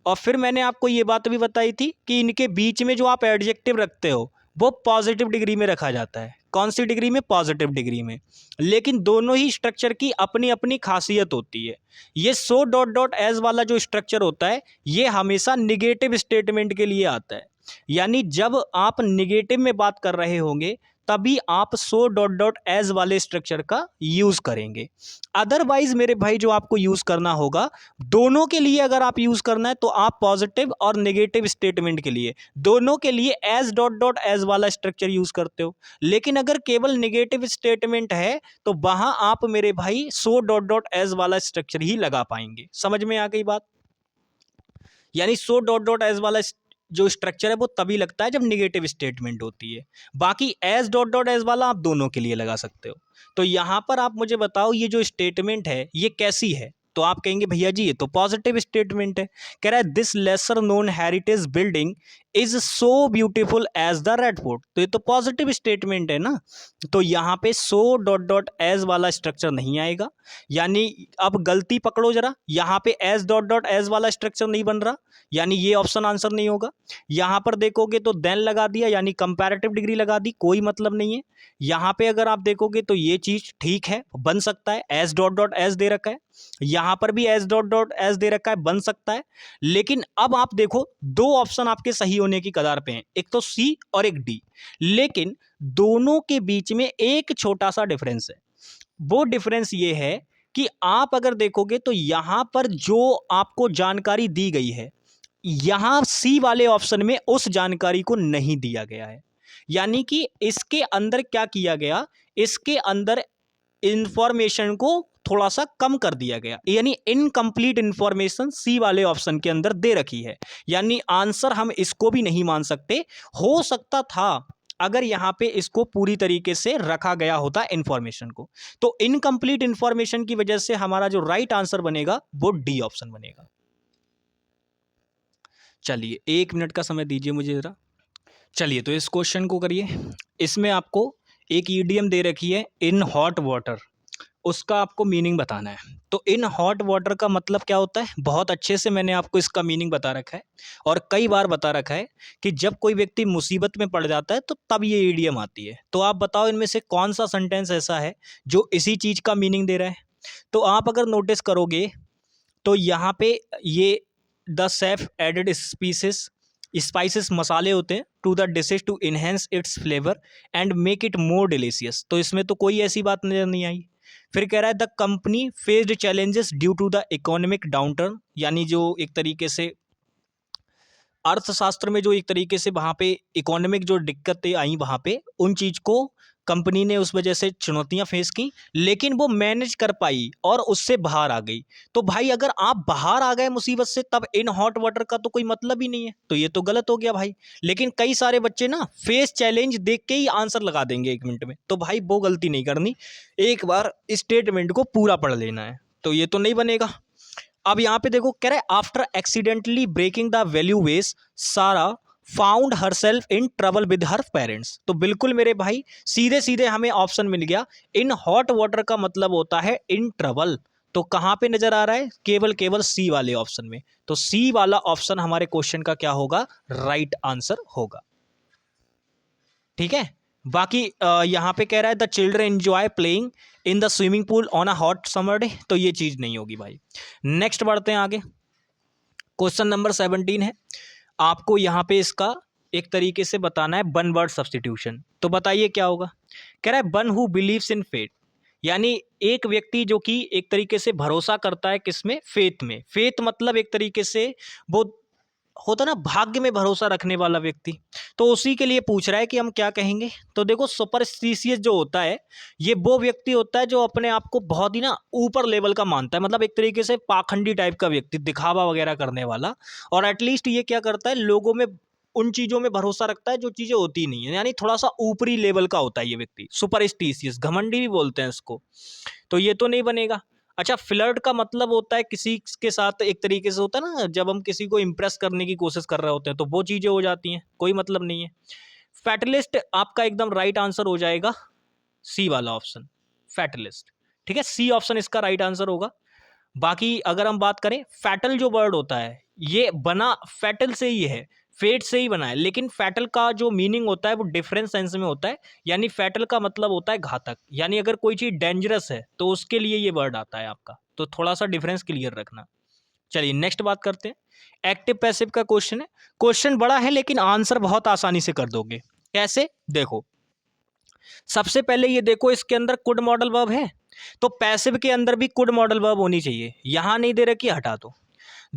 और फिर मैंने आपको ये बात भी बताई थी कि इनके बीच में जो आप एडजेक्टिव रखते हो वो पॉजिटिव डिग्री में रखा जाता है। कौन सी डिग्री में, पॉजिटिव डिग्री में। लेकिन दोनों ही स्ट्रक्चर की अपनी अपनी खासियत होती है। ये सो डॉट डॉट एज वाला जो स्ट्रक्चर होता है ये हमेशा निगेटिव स्टेटमेंट के लिए आता है, यानी जब आप निगेटिव में बात कर रहे होंगे तभी आप सो डॉट डॉट एज वाले स्ट्रक्चर का यूज करेंगे। अदरवाइज मेरे भाई जो आपको यूज करना होगा, दोनों के लिए अगर आप यूज करना है तो आप पॉजिटिव और नेगेटिव स्टेटमेंट के लिए दोनों के लिए एज डॉट डॉट एज वाला स्ट्रक्चर यूज करते हो। लेकिन अगर केवल नेगेटिव स्टेटमेंट है तो वहां आप मेरे भाई सो डॉट डॉट एज वाला स्ट्रक्चर ही लगा पाएंगे। समझ में आ गई बात। यानी सो डॉट डॉट एज वाला जो स्ट्रक्चर है वो तभी लगता है जब निगेटिव स्टेटमेंट होती है। बाकी एज डॉट डॉट एज वाला आप दोनों के लिए लगा सकते हो। तो यहां पर आप मुझे बताओ ये जो स्टेटमेंट है ये कैसी है, तो आप कहेंगे भैया जी ये तो पॉजिटिव स्टेटमेंट है। कह रहा है this lesser known heritage building is so beautiful as the Red Fort, तो ये तो पॉजिटिव स्टेटमेंट है ना। तो यहाँ पे सो डॉट डॉट एज वाला स्ट्रक्चर नहीं आएगा। यानी अब गलती पकड़ो जरा, यहाँ पे एज डॉट डॉट एज वाला स्ट्रक्चर नहीं बन रहा, यानी ये ऑप्शन आंसर नहीं होगा। यहाँ पर देखोगे तो देन लगा दिया, यानी कंपैरेटिव डिग्री लगा दी, कोई मतलब नहीं है। यहाँ पे अगर आप देखोगे तो ये चीज ठीक है, बन सकता है, एज डॉट डॉट एज दे रखा है, यहाँ पर भी एज डॉट डॉट एज दे रखा है, बन सकता है। लेकिन अब आप देखो दो ऑप्शन आपके सही होने की कगार पे हैं, एक तो सी और एक डी। लेकिन दोनों के बीच में एक छोटा सा डिफरेंस है। वो डिफरेंस ये है कि आप अगर देखोगे तो यहां पर जो आपको जानकारी दी गई है, यहां सी वाले ऑप्शन में उस जानकारी को नहीं दिया गया है। यानी कि इसके अंदर क्या किया गया, इसके अंदर इंफॉर्मेशन को थोड़ा सा कम कर दिया गया, यानी इनकम्प्लीट इंफॉर्मेशन सी वाले ऑप्शन के अंदर दे रखी है। यानी आंसर हम इसको भी नहीं मान सकते। हो सकता था अगर यहां पे इसको पूरी तरीके से रखा गया होता इंफॉर्मेशन को, तो इनकम्प्लीट इंफॉर्मेशन की वजह से हमारा जो राइट आंसर बनेगा वो डी ऑप्शन बनेगा। चलिए 1 मिनट का समय दीजिए मुझे जरा। चलिए तो इस क्वेश्चन को करिए। इसमें आपको एक ईडियम दे रखी है इन हॉट वाटर, उसका आपको मीनिंग बताना है। तो इन हॉट वाटर का मतलब क्या होता है, बहुत अच्छे से मैंने आपको इसका मीनिंग बता रखा है और कई बार बता रखा है कि जब कोई व्यक्ति मुसीबत में पड़ जाता है तो तब ये ईडियम आती है। तो आप बताओ इनमें से कौन सा सेंटेंस ऐसा है जो इसी चीज़ का मीनिंग दे रहा है। तो आप अगर नोटिस करोगे तो यहाँ पे ये the chef added species, spices मसाले होते हैं to the dishes to enhance its flavour and make it more delicious, तो इसमें तो कोई ऐसी बात नजर नहीं आई। फिर कह रहा है the company faced challenges due to the economic downturn, यानी जो एक तरीके से अर्थशास्त्र में जो एक तरीके से वहाँ पे इकोनॉमिक जो दिक्कतें आई वहाँ पे उन चीज़ को कंपनी ने उस वजह से चुनौतियाँ फेस की, लेकिन वो मैनेज कर पाई और उससे बाहर आ गई। तो भाई अगर आप बाहर आ गए मुसीबत से तब इन हॉट वाटर का तो कोई मतलब ही नहीं है, तो ये तो गलत हो गया भाई। लेकिन कई सारे बच्चे ना फेस चैलेंज देख के ही आंसर लगा देंगे 1 मिनट में, तो भाई वो गलती नहीं करनी, एक बार स्टेटमेंट को पूरा पढ़ लेना है। तो ये तो नहीं बनेगा। अब यहाँ पे देखो कह रहा है after accidentally breaking the value vase Sara found herself in trouble with her parents. तो बिल्कुल मेरे भाई सीधे सीधे हमें ऑप्शन मिल गया। इन हॉट वाटर का मतलब होता है इन ट्रबल। तो कहाँ पे नजर आ रहा है? केवल केवल सी वाले ऑप्शन में। तो सी वाला ऑप्शन हमारे क्वेश्चन का क्या होगा? राइट आंसर होगा। ठीक है। बाकी यहाँ पे कह रहा है the children enjoy playing in the swimming pool on a hot summer day. तो ये चीज नहीं होगी भाई। नेक्स्ट बढ़ते हैं आगे। क्वेश्चन नंबर 17 है। आपको यहाँ पे इसका एक तरीके से बताना है वन वर्ड सब्स्टिट्यूशन। तो बताइए क्या होगा? कह रहा है one who believes in fate, यानी एक व्यक्ति जो कि एक तरीके से भरोसा करता है किसमें? फेथ में। फेथ मतलब एक तरीके से वो होता ना भाग्य में भरोसा रखने वाला व्यक्ति। तो उसी के लिए पूछ रहा है कि हम क्या कहेंगे। तो देखो सुपरस्टिशियस जो होता है ये वो व्यक्ति होता है जो अपने आप को बहुत ही ना ऊपर लेवल का मानता है, मतलब एक तरीके से पाखंडी टाइप का व्यक्ति, दिखावा वगैरह करने वाला। और एटलीस्ट ये क्या करता है? लोगों में उन चीज़ों में भरोसा रखता है जो चीज़ें होती नहीं है, यानी थोड़ा सा ऊपरी लेवल का होता है ये व्यक्ति। सुपरस्टिशियस, घमंडी भी बोलते हैं इसको। तो ये तो नहीं बनेगा। अच्छा, फ्लर्ट का मतलब होता है किसी के साथ एक तरीके से होता है ना, जब हम किसी को इंप्रेस करने की कोशिश कर रहे होते हैं तो वो चीज़ें हो जाती हैं, कोई मतलब नहीं है। फैटलिस्ट आपका एकदम राइट आंसर हो जाएगा सी वाला ऑप्शन, फैटलिस्ट। ठीक है, सी ऑप्शन इसका राइट आंसर होगा। बाकी अगर हम बात करें, फैटल जो वर्ड होता है ये बना फैटल से ही है, फेट से ही बना है, लेकिन फैटल का जो मीनिंग होता है वो डिफरेंट सेंस में होता है। यानी फैटल का मतलब होता है घातक, यानी अगर कोई चीज़ डेंजरस है तो उसके लिए ये वर्ड आता है आपका। तो थोड़ा सा डिफरेंस क्लियर रखना। चलिए नेक्स्ट बात करते हैं। एक्टिव पैसिव का क्वेश्चन है। क्वेश्चन बड़ा है लेकिन आंसर बहुत आसानी से कर दोगे। कैसे? देखो, सबसे पहले ये देखो इसके अंदर कुड मॉडल वर्ब है, तो पैसिव के अंदर भी कुड मॉडल वर्ब होनी चाहिए। यहां नहीं दे रखी, हटा दो।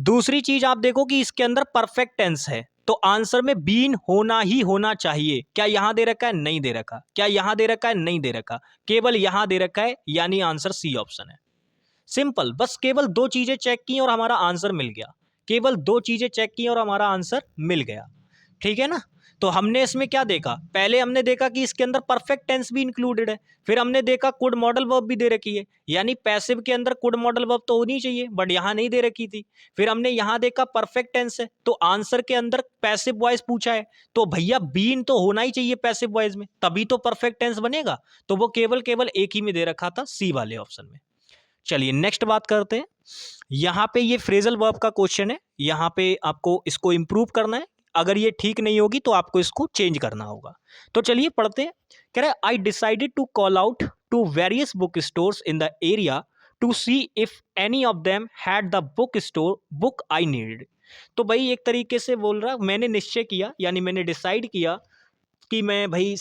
दूसरी चीज आप देखो कि इसके अंदर परफेक्ट टेंस है, तो आंसर में बीन होना ही होना चाहिए। क्या यहां दे रखा है? नहीं दे रखा। क्या यहां दे रखा है? नहीं दे रखा। केवल यहां दे रखा है, यानी आंसर सी ऑप्शन है। सिंपल, बस केवल दो चीजें चेक की और हमारा आंसर मिल गया। केवल दो चीजें चेक की और हमारा आंसर मिल गया। ठीक है ना? तो हमने इसमें क्या देखा? पहले हमने देखा कि इसके अंदर परफेक्ट टेंस भी इंक्लूडेड है। फिर हमने देखा कुड मॉडल वर्ब भी दे रखी है, यानी पैसिव के अंदर कुड मॉडल वर्ब तो होनी चाहिए, बट यहां नहीं दे रखी थी। फिर हमने यहां देखा परफेक्ट टेंस है, तो आंसर के अंदर पैसिव वॉइस पूछा है, तो भैया बीन तो होना ही चाहिए पैसिव वॉइस में, तभी तो परफेक्ट टेंस बनेगा। तो वो केवल केवल एक ही में दे रखा था, सी वाले ऑप्शन में। चलिए नेक्स्ट बात करते हैं। यहां पे ये फ्रेजल वर्ब का क्वेश्चन है, यहां पे आपको इसको इंप्रूव करना है। अगर ये ठीक नहीं होगी तो आपको इसको चेंज करना होगा। तो चलिए पढ़ते हैं। कह रहा है I decided to call out to various book stores in the area to see if any of them had the book store book I needed. तो भाई एक तरीके से बोल रहा, मैंने निश्चय किया, यानी मैंने डिसाइड किया कि मैं भाई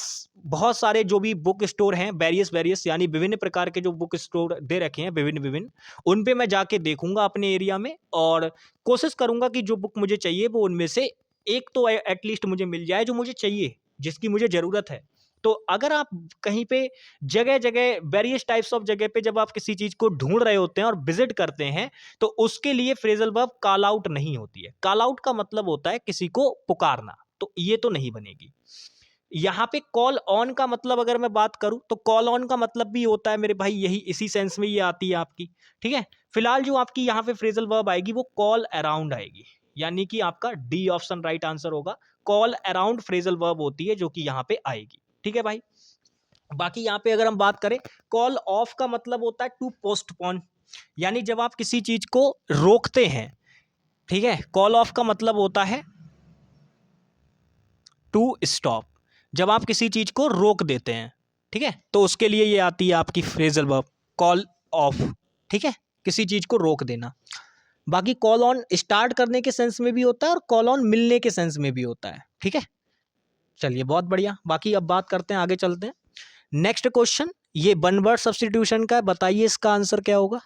बहुत सारे जो भी बुक स्टोर हैं, वेरियस वेरियस यानी विभिन्न प्रकार के जो बुक स्टोर दे रखे हैं विभिन्न विभिन्न, उन पे मैं जाके देखूंगा अपने एरिया में, और कोशिश करूंगा कि जो बुक मुझे चाहिए वो उनमें से एक तो एटलीस्ट मुझे मिल जाए जो मुझे चाहिए, जिसकी मुझे ज़रूरत है। तो अगर आप कहीं पे जगह जगह वेरियस टाइप्स ऑफ जगह पे जब आप किसी चीज़ को ढूंढ रहे होते हैं और विजिट करते हैं, तो उसके लिए फ्रेजल वर्ब कॉल आउट नहीं होती है। कॉल आउट का मतलब होता है किसी को पुकारना, तो ये तो नहीं बनेगी। यहाँ पे कॉल ऑन का मतलब अगर मैं बात करूं तो कॉल ऑन का मतलब भी होता है मेरे भाई, यही इसी सेंस में ये आती है आपकी। ठीक है, फिलहाल जो आपकी यहाँ पे फ्रेजल वर्ब आएगी वो कॉल अराउंड आएगी, यानी कि आपका डी ऑप्शन राइट आंसर होगा। कॉल अराउंड फ्रेजल वर्ब होती है जो कि यहाँ पे आएगी। ठीक है भाई। बाकी यहाँ पे अगर हम बात करें, कॉल ऑफ का मतलब होता है टू पोस्टपोन, यानी जब आप किसी चीज को रोकते हैं। ठीक है, कॉल ऑफ का मतलब होता है टू स्टॉप, जब आप किसी चीज को रोक देते हैं। ठीक है, तो उसके लिए ये आती है आपकी फ्रेजल वर्ब कॉल ऑफ। ठीक है, किसी चीज को रोक देना। बाकी कॉल ऑन स्टार्ट करने के सेंस में भी होता है और कॉल ऑन मिलने के सेंस में भी होता है। ठीक है, चलिए बहुत बढ़िया। बाकी अब बात करते हैं, आगे चलते हैं। नेक्स्ट क्वेश्चन ये वन वर्ड सब्स्टिट्यूशन का है, बताइए इसका आंसर क्या होगा।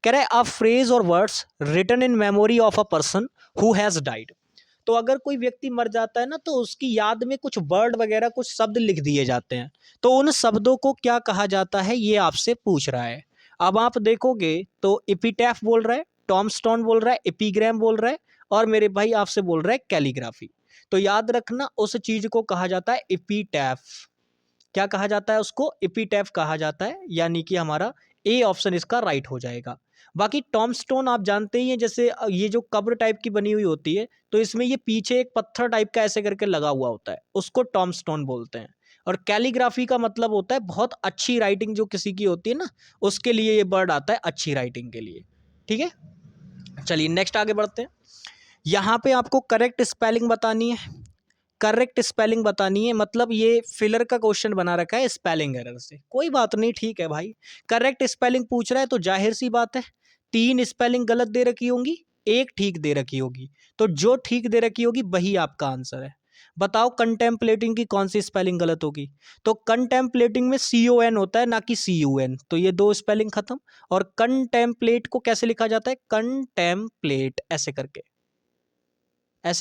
कह रहा है a phrase or words written in memory of a person who has died. तो अगर कोई व्यक्ति मर जाता है ना, तो उसकी याद में कुछ वर्ड वगैरह कुछ शब्द लिख दिए जाते हैं, तो उन शब्दों को क्या कहा जाता है, ये आपसे पूछ रहा है। अब आप देखोगे तो एपिटैफ बोल रहा है, टॉमस्टोन बोल रहा है, एपिग्राम बोल रहा है, और मेरे भाई आपसे बोल रहा है कैलीग्राफी। तो याद रखना उस चीज को कहा जाता है एपिटैफ। क्या कहा जाता है उसको? एपिटैफ कहा जाता है, यानी कि हमारा ए ऑप्शन इसका राइट हो जाएगा। बाकी टॉम्बस्टोन आप जानते ही हैं, जैसे ये जो कब्र टाइप की बनी हुई होती है, तो इसमें ये पीछे एक पत्थर टाइप का ऐसे करके लगा हुआ होता है, उसको टॉम्बस्टोन बोलते हैं। और कैलीग्राफी का मतलब होता है बहुत अच्छी राइटिंग जो किसी की होती है ना, उसके लिए ये वर्ड आता है, अच्छी राइटिंग के लिए। ठीक है, चलिए नेक्स्ट आगे बढ़ते हैं। यहाँ पे आपको करेक्ट स्पेलिंग बतानी है, करेक्ट स्पेलिंग बतानी है, मतलब ये फिलर का क्वेश्चन बना रखा है स्पेलिंग एरर से, कोई बात नहीं, ठीक है भाई। करेक्ट स्पेलिंग पूछ रहा है तो जाहिर सी बात है 3 स्पेलिंग गलत दे रखी होंगी, 1 ठीक दे रखी होगी, तो जो ठीक दे रखी होगी वही आपका आंसर है। बताओ कंटेम्पलेटिंग की कौन सी स्पेलिंग गलत होगी? तो कंटेम्पलेटिंग में CON होता है ना कि CUN, तो ये 2 स्पेलिंग खत्म। और कंटेम्पलेट को कैसे लिखा जाता है? कंटेम्पलेट, ऐसे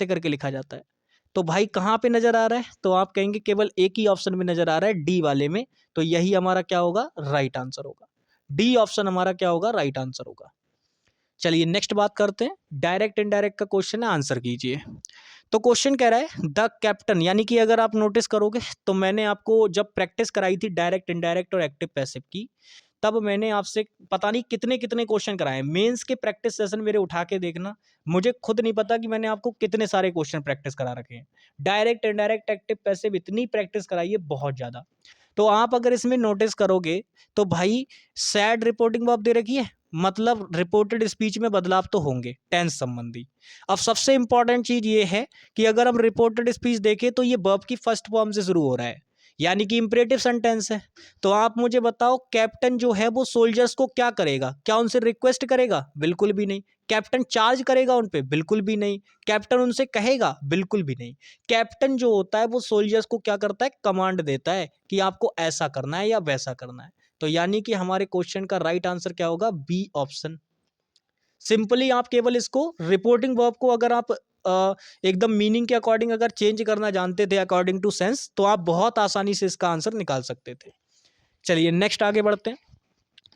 करके लिखा जाता है। तो भाई कहाँ पे नजर आ रहा है? तो आप कहेंगे केवल एक ही ऑप्शन में नजर आ रहा है, डी वाले में, तो यही हमारा क्या होगा? राइट आंसर होगा। डी ऑप्शन हमारा क्या होगा? राइट आंसर होगा। चलिए नेक्स्ट बात करते हैं, डायरेक्ट इनडायरेक्ट का क्वेश्चन है, आंसर कीजिए। तो क्वेश्चन कह रहा है द कैप्टन, यानी कि अगर आप नोटिस करोगे तो मैंने आपको जब प्रैक्टिस कराई थी डायरेक्ट इनडायरेक्ट और एक्टिव पैसिव की, तब मैंने आपसे पता नहीं कितने कितने क्वेश्चन कराए। मेंस के प्रैक्टिस सेशन मेरे उठा के देखना, मुझे खुद नहीं पता कि मैंने आपको कितने सारे क्वेश्चन प्रैक्टिस करा रखे हैं। डायरेक्ट इनडायरेक्ट एक्टिव पैसिव इतनी प्रैक्टिस कराई है, बहुत ज़्यादा। तो आप अगर इसमें नोटिस करोगे तो भाई सैड रिपोर्टिंग वर्ब दे रखी है, मतलब रिपोर्टेड स्पीच में बदलाव तो होंगे टेंस संबंधी। अब सबसे इंपॉर्टेंट चीज ये है कि अगर हम रिपोर्टेड स्पीच देखें तो ये वर्ब की फर्स्ट फॉर्म से शुरू हो रहा है, यानी कि इंपरेटिव सेंटेंस है। तो आप मुझे बताओ कैप्टन जो है वो सोल्जर्स को क्या करेगा? क्या उनसे रिक्वेस्ट करेगा? बिल्कुल भी नहीं। कैप्टन चार्ज करेगा उन पे? बिल्कुल भी नहीं। कैप्टन उनसे कहेगा? बिल्कुल भी नहीं। कैप्टन जो होता है वो सोल्जर्स को क्या करता है? कमांड देता है कि आपको ऐसा करना है या वैसा करना है। तो यानी कि हमारे क्वेश्चन का राइट आंसर क्या होगा? B option. सिंपली आप केवल इसको रिपोर्टिंग वर्ब को अगर आप एकदम मीनिंग के अकॉर्डिंग अगर चेंज करना जानते थे अकॉर्डिंग टू सेंस, तो आप बहुत आसानी से इसका आंसर निकाल सकते थे। चलिए नेक्स्ट आगे बढ़ते हैं।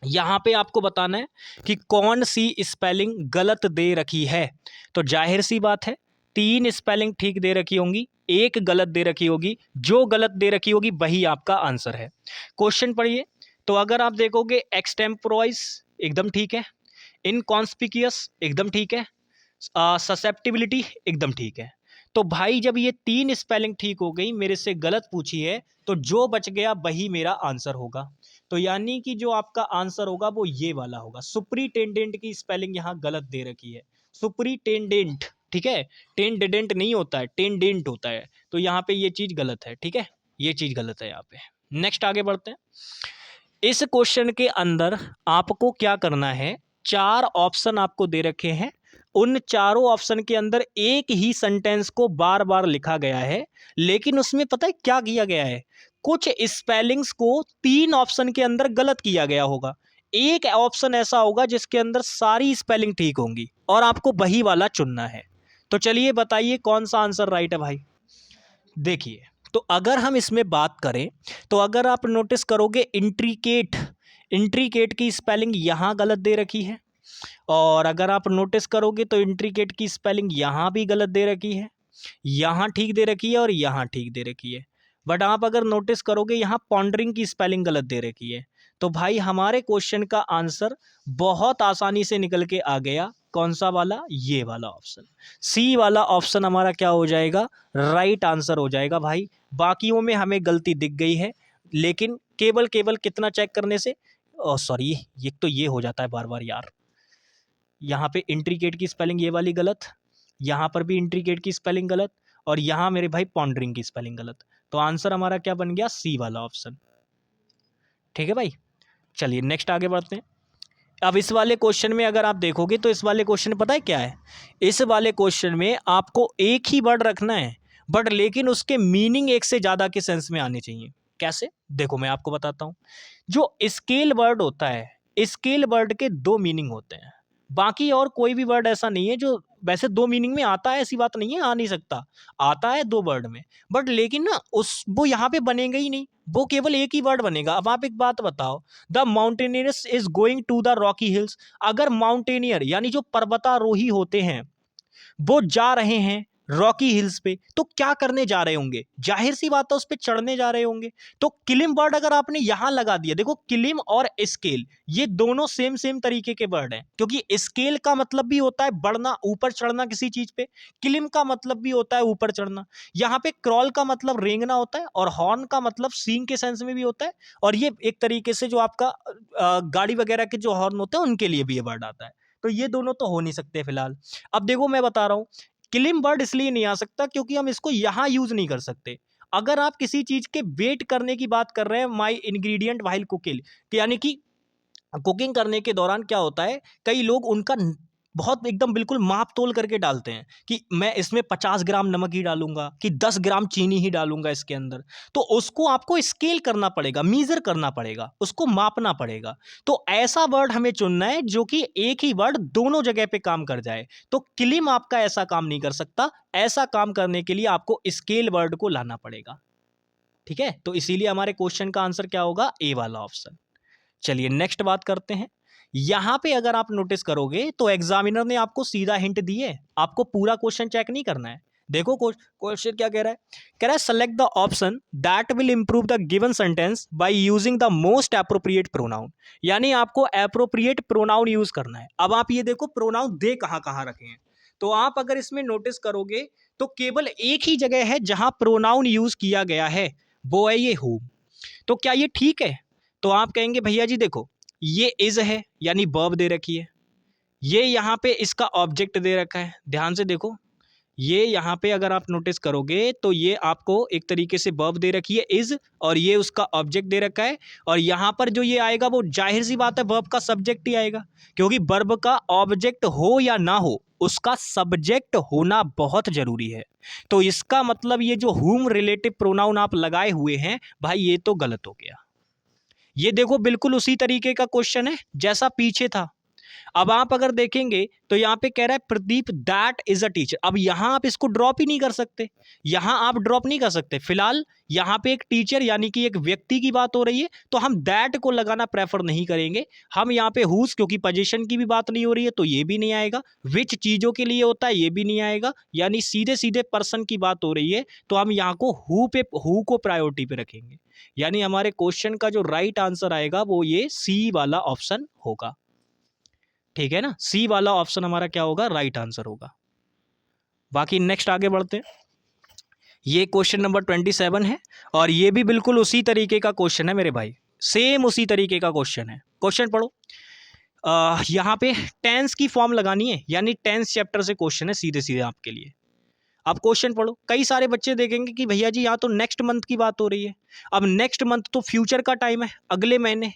यहां पे आपको बताना है कि कौन सी स्पेलिंग गलत दे रखी है। तो जाहिर सी बात है 3 स्पेलिंग ठीक दे रखी होंगी, 1 गलत दे रखी होगी, जो गलत दे रखी होगी वही आपका आंसर है। क्वेश्चन पढ़िए। तो अगर आप देखोगे एक्सटेम्पोराइज एकदम ठीक है, इनकॉन्स्पिक्यूअस एकदम ठीक है, ससेप्टिबिलिटी एकदम ठीक है। तो भाई जब ये 3 स्पेलिंग ठीक हो गई, मेरे से गलत पूछी है, तो जो बच गया वही मेरा आंसर होगा। तो यानी कि जो आपका आंसर होगा वो ये वाला होगा। सुपरिटेंडेंट की स्पेलिंग यहाँ गलत दे रखी है, सुपरिटेंडेंट, ठीक है, टेंडेंट नहीं होता है, टेंडेंट होता है। तो यहाँ पे ये चीज गलत है, ठीक है, ये चीज गलत है यहाँ पे। नेक्स्ट आगे बढ़ते हैं। इस क्वेश्चन के अंदर आपको क्या करना है? 4 ऑप्शन आपको दे रखे हैं, उन चारों ऑप्शन के अंदर एक ही सेंटेंस को बार बार लिखा गया है, लेकिन उसमें पता है क्या किया गया है? कुछ स्पेलिंग्स को 3 ऑप्शन के अंदर गलत किया गया होगा, एक ऑप्शन ऐसा होगा जिसके अंदर सारी स्पेलिंग ठीक होंगी, और आपको वही वाला चुनना है। तो चलिए बताइए कौन सा आंसर राइट है भाई। देखिए, तो अगर हम इसमें बात करें, तो अगर आप नोटिस करोगे इंट्रिकेट, इंट्रिकेट की स्पेलिंग यहाँ गलत दे रखी है, और अगर आप नोटिस करोगे तो इंट्रिकेट की स्पेलिंग यहाँ भी गलत दे रखी है, यहाँ ठीक दे रखी है और यहाँ ठीक दे रखी है। बट आप अगर नोटिस करोगे यहाँ पॉन्डरिंग की स्पेलिंग गलत दे रखी है। तो भाई हमारे क्वेश्चन का आंसर बहुत आसानी से निकल के आ गया। कौन सा वाला? ये वाला ऑप्शन, सी वाला ऑप्शन हमारा क्या हो जाएगा? राइट आंसर हो जाएगा भाई। बाकियों में हमें गलती दिख गई है, लेकिन केवल केवल कितना चेक करने से, सॉरी ये तो ये हो जाता है बार बार यार, यहाँ पे इंट्रिकेट की स्पेलिंग ये वाली गलत, यहाँ पर भी इंट्रिकेट की स्पेलिंग गलत, और यहाँ मेरे भाई पॉन्डरिंग की स्पेलिंग गलत। तो आंसर हमारा क्या बन गया? सी वाला ऑप्शन। ठीक है भाई, चलिए नेक्स्ट आगे बढ़ते हैं। अब इस वाले क्वेश्चन में अगर आप देखोगे तो इस वाले क्वेश्चन में पता है क्या है? इस वाले क्वेश्चन में आपको एक ही वर्ड रखना है, बट लेकिन उसके मीनिंग एक से ज़्यादा के सेंस में आने चाहिए। कैसे? देखो मैं आपको बताता हूँ। जो स्केल वर्ड होता है, स्केल वर्ड के 2 मीनिंग होते हैं, बाकी और कोई भी वर्ड ऐसा नहीं है जो वैसे 2 मीनिंग में आता है, ऐसी बात नहीं है, आ नहीं सकता, आता है 2 वर्ड में, बट लेकिन ना उस वो यहाँ पे बनेगा ही नहीं, वो केवल एक ही वर्ड बनेगा। अब आप एक बात बताओ, the mountaineers is going to the rocky hills. अगर माउंटेनियर यानी जो पर्वतारोही होते हैं वो जा रहे हैं रॉकी हिल्स पे, तो क्या करने जा रहे होंगे? जाहिर सी बात है उस पे चढ़ने जा रहे होंगे। तो किलिम वर्ड अगर आपने यहां लगा दिया, देखो किलिम और स्केल ये दोनों सेम सेम तरीके के वर्ड हैं, क्योंकि स्केल का मतलब भी होता है बढ़ना, ऊपर चढ़ना किसी चीज पे, किलिम का मतलब भी होता है ऊपर चढ़ना। यहाँ पे क्रॉल का मतलब रेंगना होता है, और हॉर्न का मतलब सींग के सेंस में भी होता है, और ये एक तरीके से जो आपका गाड़ी वगैरह के जो हॉर्न होते हैं उनके लिए भी ये वर्ड आता है। तो ये दोनों तो हो नहीं सकते फिलहाल। अब देखो मैं बता रहा हूं, किलिम वर्ड इसलिए नहीं आ सकता क्योंकि हम इसको यहां यूज नहीं कर सकते। अगर आप किसी चीज के वेट करने की बात कर रहे हैं, माई इंग्रेडिएंट व्हाइल कुकिंग, यानी कि कुकिंग करने के दौरान क्या होता है, कई लोग उनका बहुत एकदम बिल्कुल माप तोल करके डालते हैं कि मैं इसमें 50 ग्राम नमक ही डालूंगा, कि 10 ग्राम चीनी ही डालूंगा इसके अंदर। तो उसको आपको स्केल करना पड़ेगा, मीजर करना पड़ेगा, उसको मापना पड़ेगा। तो ऐसा वर्ड हमें चुनना है जो कि एक ही वर्ड दोनों जगह पे काम कर जाए। तो किलिम आपका ऐसा काम नहीं कर सकता। ऐसा काम करने के लिए आपको स्केल वर्ड को लाना पड़ेगा। ठीक है, तो इसीलिए हमारे क्वेश्चन का आंसर क्या होगा? ए वाला ऑप्शन। चलिए नेक्स्ट बात करते हैं। यहां पे अगर आप नोटिस करोगे तो एग्जामिनर ने आपको सीधा हिंट दी है, आपको पूरा क्वेश्चन चेक नहीं करना है। देखो क्वेश्चन क्या कह रहा है, कह रहा है select the option that will improve the given sentence by using the most appropriate pronoun. यानी आपको एप्रोप्रिएट प्रोनाउन यूज करना है। अब आप ये देखो प्रोनाउन दे कहां कहां रखे हैं, तो आप अगर इसमें नोटिस करोगे तो केवल एक ही जगह है जहां प्रोनाउन यूज किया गया है, वो है ये हूम। तो क्या ये ठीक है? तो आप कहेंगे भैया जी देखो, ये इज है यानी वर्ब दे रखी है, ये यहाँ पे इसका ऑब्जेक्ट दे रखा है। ध्यान से देखो, ये यहाँ पे अगर आप नोटिस करोगे तो ये आपको एक तरीके से वर्ब दे रखी है इज, और ये उसका ऑब्जेक्ट दे रखा है। और यहाँ पर जो ये आएगा वो जाहिर सी बात है वर्ब का सब्जेक्ट ही आएगा, क्योंकि वर्ब का ऑब्जेक्ट हो या ना हो उसका सब्जेक्ट होना बहुत जरूरी है। तो इसका मतलब ये जो हुम रिलेटिव प्रोनाउन आप लगाए हुए हैं भाई, ये तो गलत हो गया। ये देखो बिल्कुल उसी तरीके का क्वेश्चन है जैसा पीछे था। अब आप अगर देखेंगे तो यहाँ पे कह रहा है Pradeep that is a teacher. अब यहाँ आप इसको ड्रॉप ही नहीं कर सकते, यहाँ आप ड्रॉप नहीं कर सकते। फिलहाल यहाँ पे एक टीचर यानी कि एक व्यक्ति की बात हो रही है, तो हम दैट को लगाना प्रेफर नहीं करेंगे। हम यहाँ पे हुज, क्योंकि पोजीशन की भी बात नहीं हो रही है तो ये भी नहीं आएगा। विच चीजों के लिए होता है ये भी नहीं आएगा, यानी सीधे सीधे पर्सन की बात हो रही है, तो हम यहाँ को हु को प्रायोरिटी पे रखेंगे। यानी हमारे क्वेश्चन का जो राइट आंसर आएगा वो ये सी वाला ऑप्शन होगा। ठीक है ना, सी वाला ऑप्शन हमारा क्या होगा? राइट आंसर होगा। बाकी नेक्स्ट आगे बढ़ते हैं। ये क्वेश्चन नंबर 27 है, और ये भी बिल्कुल उसी तरीके का क्वेश्चन है मेरे भाई, सेम उसी तरीके का क्वेश्चन है। क्वेश्चन पढ़ो। यहाँ पे टेंस की फॉर्म लगानी है, यानी टेंस चैप्टर से क्वेश्चन है सीधे सीधे आपके लिए। अब क्वेश्चन पढ़ो। कई सारे बच्चे देखेंगे कि भैया जी यहाँ तो नेक्स्ट मंथ की बात हो रही है। अब नेक्स्ट मंथ तो फ्यूचर का टाइम है, अगले महीने।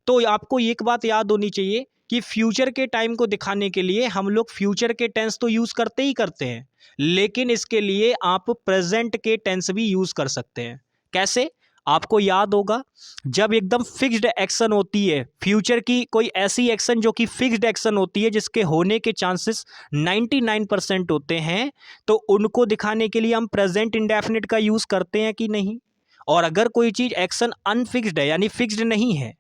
तो आपको एक बात याद होनी चाहिए कि फ्यूचर के टाइम को दिखाने के लिए हम लोग फ्यूचर के टेंस तो यूज करते ही करते हैं, लेकिन इसके लिए आप प्रेजेंट के टेंस भी यूज कर सकते हैं। कैसे? आपको याद होगा, जब एकदम फिक्स्ड एक्शन होती है, फ्यूचर की कोई ऐसी एक्शन जो कि फिक्स्ड एक्शन होती है, जिसके होने के चांसेस 99% होते हैं, तो उनको दिखाने के लिए हम प्रेजेंट इंडेफिनिट का यूज करते हैं कि नहीं। और अगर कोई चीज एक्शन अनफिक्स्ड है यानी फिक्स्ड नहीं है,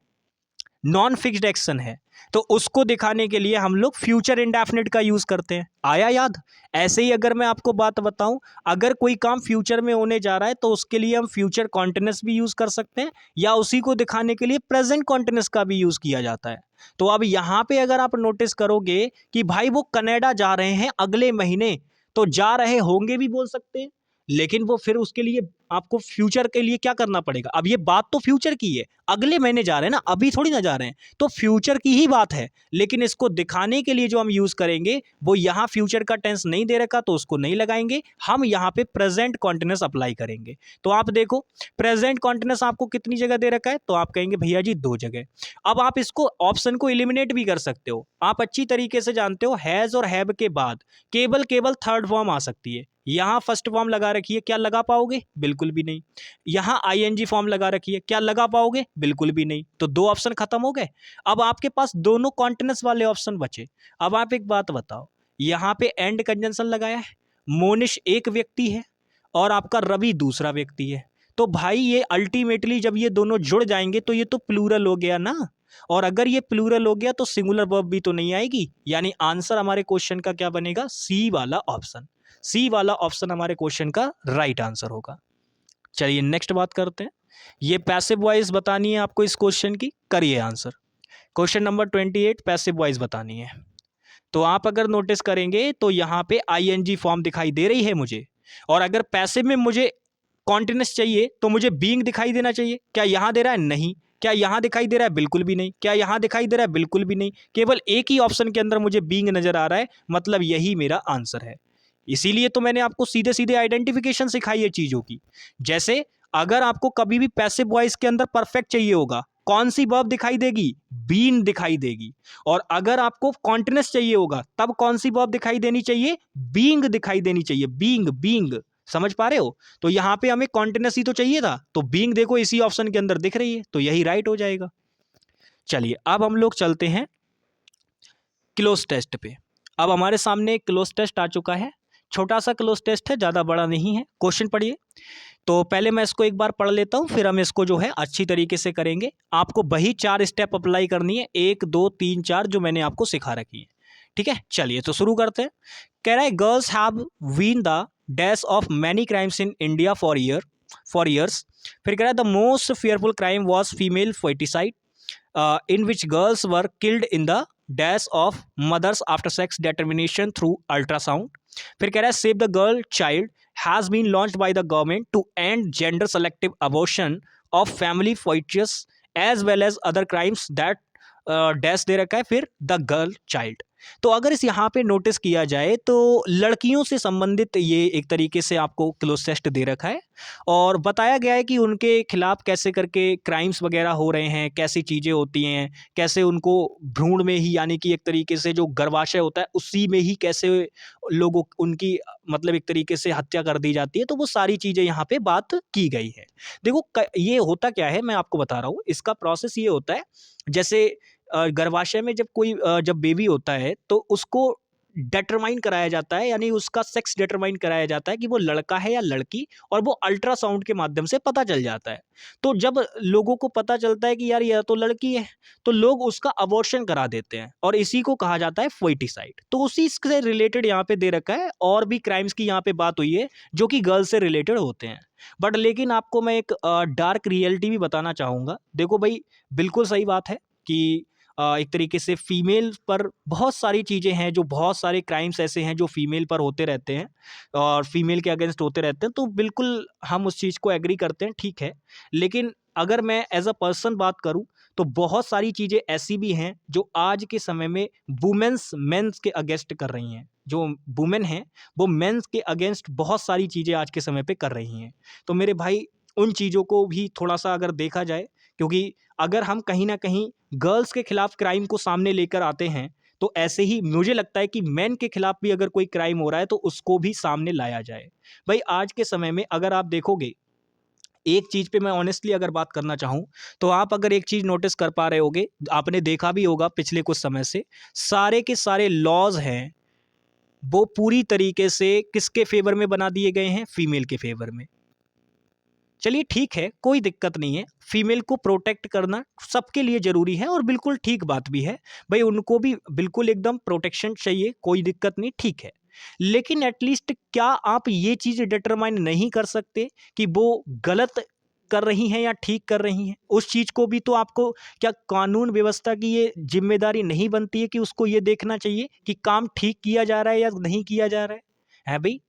नॉन फिक्स्ड एक्शन है, तो उसको दिखाने के लिए हम लोग फ्यूचर इंडेफिनिट का यूज करते हैं। आया याद? ऐसे ही अगर मैं आपको बात बताऊं, अगर कोई काम फ्यूचर में होने जा रहा है तो उसके लिए हम फ्यूचर कॉन्टिन्यूस भी यूज कर सकते हैं, या उसी को दिखाने के लिए प्रेजेंट कॉन्टिन्यूस का भी यूज किया जाता है। तो अब यहां पे अगर आप नोटिस करोगे कि भाई वो कनाडा जा रहे हैं अगले महीने, तो जा रहे होंगे भी बोल सकते हैं, लेकिन वो फिर उसके लिए आपको फ्यूचर के लिए क्या करना पड़ेगा? अब ये बात तो फ्यूचर की है, अगले महीने जा रहे हैं ना, अभी थोड़ी ना जा रहे हैं, तो फ्यूचर की ही बात है। लेकिन इसको दिखाने के लिए जो हम यूज करेंगे वो यहाँ फ्यूचर का टेंस नहीं दे रखा, तो उसको नहीं लगाएंगे, हम यहाँ पे प्रेजेंट कॉन्टिन्यूस अप्लाई करेंगे। तो आप देखो प्रेजेंट कॉन्टिन्यूस आपको कितनी जगह दे रखा है, तो आप कहेंगे भैया जी 2 जगह। अब आप इसको ऑप्शन को एलिमिनेट भी कर सकते हो। आप अच्छी तरीके से जानते हो हैज और हैव के बाद केवल थर्ड फॉर्म आ सकती है। यहां फर्स्ट फॉर्म लगा रखी है, क्या लगा पाओगे? बिल्कुल भी नहीं। यहां आईएनजी फॉर्म लगा रखी है, क्या लगा पाओगे? बिल्कुल भी नहीं। तो 2 ऑप्शन खत्म हो गए। अब आपके पास दोनों कॉन्टिन्यूस वाले ऑप्शन बचे। अब आप एक बात बताओ, यहां पे एंड कंजंक्शन लगाया है, मोनिश एक व्यक्ति है और आपका रवि दूसरा व्यक्ति है, तो भाई ये अल्टीमेटली जब ये दोनों जुड़ जाएंगे तो ये तो प्लूरल हो गया ना। और अगर ये प्लूरल हो गया तो सिंगुलर वर्ब भी तो नहीं आएगी, यानी आंसर हमारे क्वेश्चन का क्या बनेगा? सी वाला ऑप्शन। सी वाला ऑप्शन हमारे क्वेश्चन का राइट आंसर होगा। चलिए नेक्स्ट बात करते हैं। ये पैसिव वॉइस बतानी है आपको इस क्वेश्चन की, करिए answer. Question number 28 passive voice बतानी है। तो आप अगर नोटिस करेंगे तो यहाँ पे आईएनजी फॉर्म दिखाई दे रही है मुझे, और अगर पैसिव में मुझे कॉन्टिन्यूस चाहिए तो मुझे बीइंग दिखाई देना चाहिए। क्या यहाँ दे रहा है? नहीं। क्या यहाँ दिखाई दे रहा है? बिल्कुल भी नहीं। क्या यहाँ दिखाई दे रहा है? बिल्कुल भी नहीं। केवल एक ही ऑप्शन के अंदर मुझे बीइंग नजर आ रहा है, मतलब यही मेरा आंसर है। इसीलिए तो मैंने आपको सीधे सीधे आइडेंटिफिकेशन सिखाई है चीजों की। जैसे अगर आपको कभी भी पैसिव वॉइस के अंदर परफेक्ट चाहिए होगा, कौन सी वर्ब दिखाई देगी? बीन दिखाई देगी। और अगर आपको कॉन्टिन्यूस चाहिए होगा तब कौन सी वर्ब दिखाई देनी चाहिए? बीइंग दिखाई देनी चाहिए। बीइंग, बीइंग, समझ पा रहे हो? तो यहां पे हमें कॉन्टिन्यूस ही तो चाहिए था, तो बीइंग देखो इसी ऑप्शन के अंदर दिख रही है, तो यही राइट हो जाएगा। चलिए अब हम लोग चलते हैं क्लोज टेस्ट पे। अब हमारे सामने एक क्लोज टेस्ट आ चुका है, छोटा सा क्लोज टेस्ट है, ज़्यादा बड़ा नहीं है। क्वेश्चन पढ़िए। तो पहले मैं इसको एक बार पढ़ लेता हूँ, फिर हम इसको जो है अच्छी तरीके से करेंगे। आपको वही 4 स्टेप अप्लाई करनी है, 1 2 3 4 जो मैंने आपको सिखा रखी है। ठीक है, चलिए तो शुरू करते हैं। कह रहा है girls have been the dash of many crimes in India for years. फिर कह रहा है the most fearful crime was female foeticide in which girls were killed in the dash of mothers after sex determination through ultrasound. फिर कह रहा है save the girl child has been launched by the government to end gender selective abortion of family foetus as well as other crimes that dash दे रखा है फिर the girl child। तो अगर इस यहाँ पे नोटिस किया जाए तो लड़कियों से संबंधित ये एक तरीके से आपको क्लोज टेस्ट दे रखा है, और बताया गया है कि उनके खिलाफ कैसे करके क्राइम्स वगैरह हो रहे हैं, कैसी चीज़ें होती हैं, कैसे उनको भ्रूण में ही यानी कि एक तरीके से जो गर्भाशय होता है उसी में ही कैसे लोगों उनकी मतलब एक तरीके से हत्या कर दी जाती है। तो वो सारी चीज़ें यहाँ पे बात की गई है। देखो ये होता क्या है, मैं आपको बता रहा हूँ। इसका प्रोसेस ये होता है, जैसे गर्भाशय में जब कोई जब बेबी होता है तो उसको डिटरमाइन कराया जाता है, यानी उसका सेक्स डिटरमाइन कराया जाता है कि वो लड़का है या लड़की, और वो अल्ट्रासाउंड के माध्यम से पता चल जाता है। तो जब लोगों को पता चलता है कि यार यह तो लड़की है, तो लोग उसका अबॉर्शन करा देते हैं, और इसी को कहा जाता है फोइटिसाइड। तो उसी से रिलेटेड यहाँ पे दे रखा है, और भी क्राइम्स की यहाँ पे बात हुई है जो कि गर्ल्स से रिलेटेड होते हैं। बट लेकिन आपको मैं एक डार्क रियलिटी भी बताना चाहूँगा। देखो भाई, बिल्कुल सही बात है कि एक तरीके से फीमेल पर बहुत सारी चीज़ें हैं, जो बहुत सारे क्राइम्स ऐसे हैं जो फीमेल पर होते रहते हैं और फीमेल के अगेंस्ट होते रहते हैं, तो बिल्कुल हम उस चीज़ को एग्री करते हैं, ठीक है। लेकिन अगर मैं एज अ पर्सन बात करूं तो बहुत सारी चीज़ें ऐसी भी हैं जो आज के समय में वुमेन्स मेंस के अगेंस्ट कर रही हैं। जो वुमेन हैं वो मेंस के अगेंस्ट बहुत सारी चीज़ें आज के समय पे कर रही हैं। तो मेरे भाई उन चीज़ों को भी थोड़ा सा अगर देखा जाए, क्योंकि अगर हम कहीं ना कहीं गर्ल्स के खिलाफ क्राइम को सामने लेकर आते हैं, तो ऐसे ही मुझे लगता है कि मेन के खिलाफ भी अगर कोई क्राइम हो रहा है तो उसको भी सामने लाया जाए। भाई आज के समय में अगर आप देखोगे, एक चीज़ पे मैं ऑनेस्टली अगर बात करना चाहूँ तो आप अगर एक चीज़ नोटिस कर पा रहे होगे, आपने देखा भी होगा पिछले कुछ समय से सारे के सारे लॉज हैं वो पूरी तरीके से किसके फेवर में बना दिए गए हैं? फीमेल के फेवर में। चलिए ठीक है, कोई दिक्कत नहीं है, फीमेल को प्रोटेक्ट करना सबके लिए ज़रूरी है और बिल्कुल ठीक बात भी है। भाई उनको भी बिल्कुल एकदम प्रोटेक्शन चाहिए, कोई दिक्कत नहीं, ठीक है। लेकिन एटलीस्ट क्या आप ये चीज़ डिटरमाइन नहीं कर सकते कि वो गलत कर रही हैं या ठीक कर रही हैं? उस चीज़ को भी तो आपको, क्या कानून व्यवस्था की ये जिम्मेदारी नहीं बनती है कि उसको ये देखना चाहिए कि काम ठीक किया जा रहा है या नहीं किया जा रहा है भाई?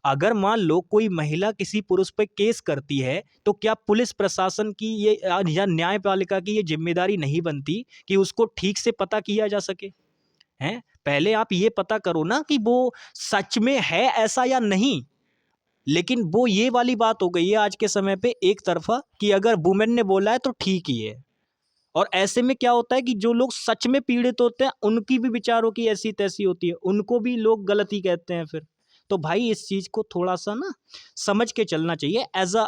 अगर मान लो कोई महिला किसी पुरुष पे केस करती है तो क्या पुलिस प्रशासन की ये या न्यायपालिका की ये जिम्मेदारी नहीं बनती कि उसको ठीक से पता किया जा सके? हैं, पहले आप ये पता करो ना कि वो सच में है ऐसा या नहीं। लेकिन वो ये वाली बात हो गई है आज के समय पे एक तरफा कि अगर वुमेन ने बोला है तो ठीक ही है, और ऐसे में क्या होता है कि जो लोग सच में पीड़ित होते हैं उनकी भी विचारों की ऐसी तैसी होती है, उनको भी लोग गलत ही कहते हैं फिर। तो भाई इस चीज़ को थोड़ा सा ना समझ के चलना चाहिए। एज अ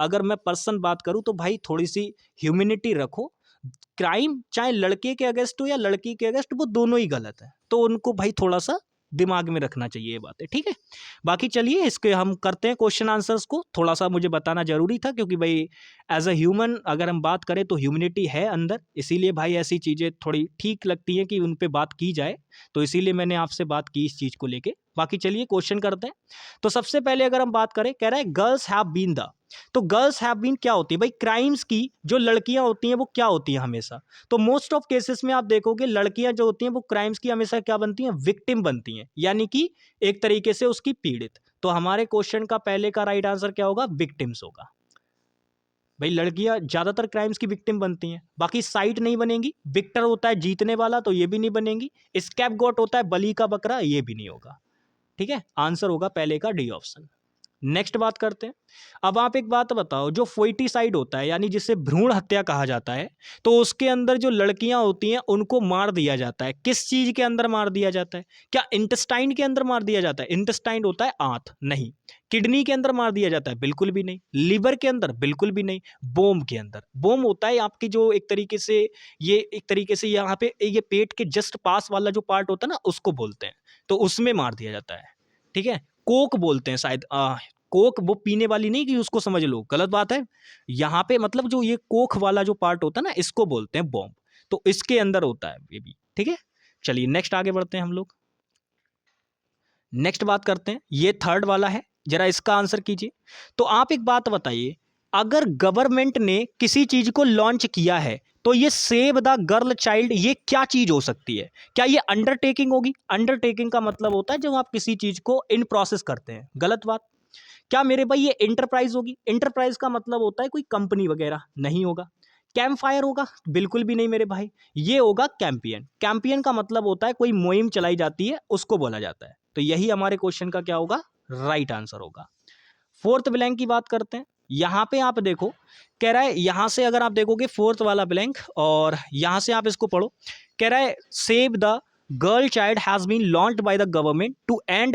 अगर मैं पर्सन बात करूं तो भाई थोड़ी सी ह्यूमैनिटी रखो। क्राइम चाहे लड़के के अगेंस्ट हो या लड़की के अगेंस्ट, वो दोनों ही गलत है, तो उनको भाई थोड़ा सा दिमाग में रखना चाहिए ये बातें, ठीक है। बाकी चलिए इसके हम करते हैं क्वेश्चन आंसर्स को, थोड़ा सा मुझे बताना जरूरी था क्योंकि भाई एज अ ह्यूमन अगर हम बात करें तो ह्यूमैनिटी है अंदर, इसीलिए भाई ऐसी चीज़ें थोड़ी ठीक लगती हैं कि उन पे बात की जाए। तो इसीलिए मैंने आपसे बात की इस चीज़ को लेके। बाकी चलिए क्वेश्चन करते हैं। तो सबसे पहले अगर हम बात करें, कह रहा है गर्ल्स हैव बीन द, तो गर्ल्स हैव बीन क्या होती है भाई? क्राइम्स की जो लड़कियां होती हैं वो क्या होती हैं हमेशा? तो मोस्ट ऑफ केसेस में आप देखोगे लड़कियां जो होती हैं वो क्राइम्स की हमेशा क्या बनती हैं? विक्टिम बनती हैं, यानी कि एक तरीके से उसकी पीड़ित। तो हमारे क्वेश्चन का पहले का राइट आंसर क्या होगा? विक्टिम्स होगा। भाई लड़कियां ज्यादातर क्राइम्स की विक्टिम बनती हैं। बाकी साइट नहीं बनेगी, विक्टर होता है जीतने वाला, तो ये भी नहीं बनेगी। स्कैपगोट होता है बलि का बकरा, ये भी नहीं होगा। ठीक है, आंसर होगा पहले का डी ऑप्शन। नेक्स्ट बात करते हैं। अब आप एक बात बताओ, जो फोइटिसाइड होता है यानी जिसे भ्रूण हत्या कहा जाता है, तो उसके अंदर जो लड़कियां होती हैं उनको मार दिया जाता है। किस चीज के अंदर मार दिया जाता है? क्या इंटेस्टाइन के अंदर मार दिया जाता है? इंटेस्टाइन होता है आंत, नहीं। किडनी के अंदर मार दिया जाता है? बिल्कुल भी नहीं। लिवर के अंदर? बिल्कुल भी नहीं। बोम के अंदर। बोम होता है आपकी जो एक तरीके से, ये एक तरीके से यहाँ पे ये पेट के जस्ट पास वाला जो पार्ट होता है ना, उसको बोलते हैं, तो उसमें मार दिया जाता है। ठीक है, कोक बोलते हैं शायद। कोक वो पीने वाली नहीं कि उसको समझ लो, गलत बात है। यहाँ पे मतलब जो ये कोख वाला जो पार्ट होता है ना, इसको बोलते हैं बॉम्ब। तो इसके अंदर होता है ये भी। ठीक है, चलिए नेक्स्ट आगे बढ़ते हैं हम लोग। नेक्स्ट बात करते हैं, ये थर्ड वाला है, जरा इसका आंसर कीजिए। तो आप एक बात बताइए, अगर गवर्नमेंट ने किसी चीज को लॉन्च किया है, तो ये सेव द गर्ल चाइल्ड, ये क्या चीज हो सकती है? क्या ये अंडरटेकिंग होगी? अंडरटेकिंग का मतलब होता है जब आप किसी चीज को इन प्रोसेस करते हैं, गलत बात। क्या मेरे भाई ये इंटरप्राइज होगी? इंटरप्राइज का मतलब होता है कोई कंपनी वगैरह, नहीं होगा। कैंप फायर होगा? बिल्कुल भी नहीं मेरे भाई, ये होगा कैंपियन। कैंपियन का मतलब होता है कोई मुहिम चलाई जाती है, उसको बोला जाता है। तो यही हमारे क्वेश्चन का क्या होगा? राइट आंसर होगा। फोर्थ ब्लैंक की बात करते हैं। यहां पे आप देखो, कह रहा है यहां से अगर आप देखोगे फोर्थ वाला ब्लैंक, और यहां से आप इसको पढ़ो, कह रहा है save the girl child has been launched by the government to end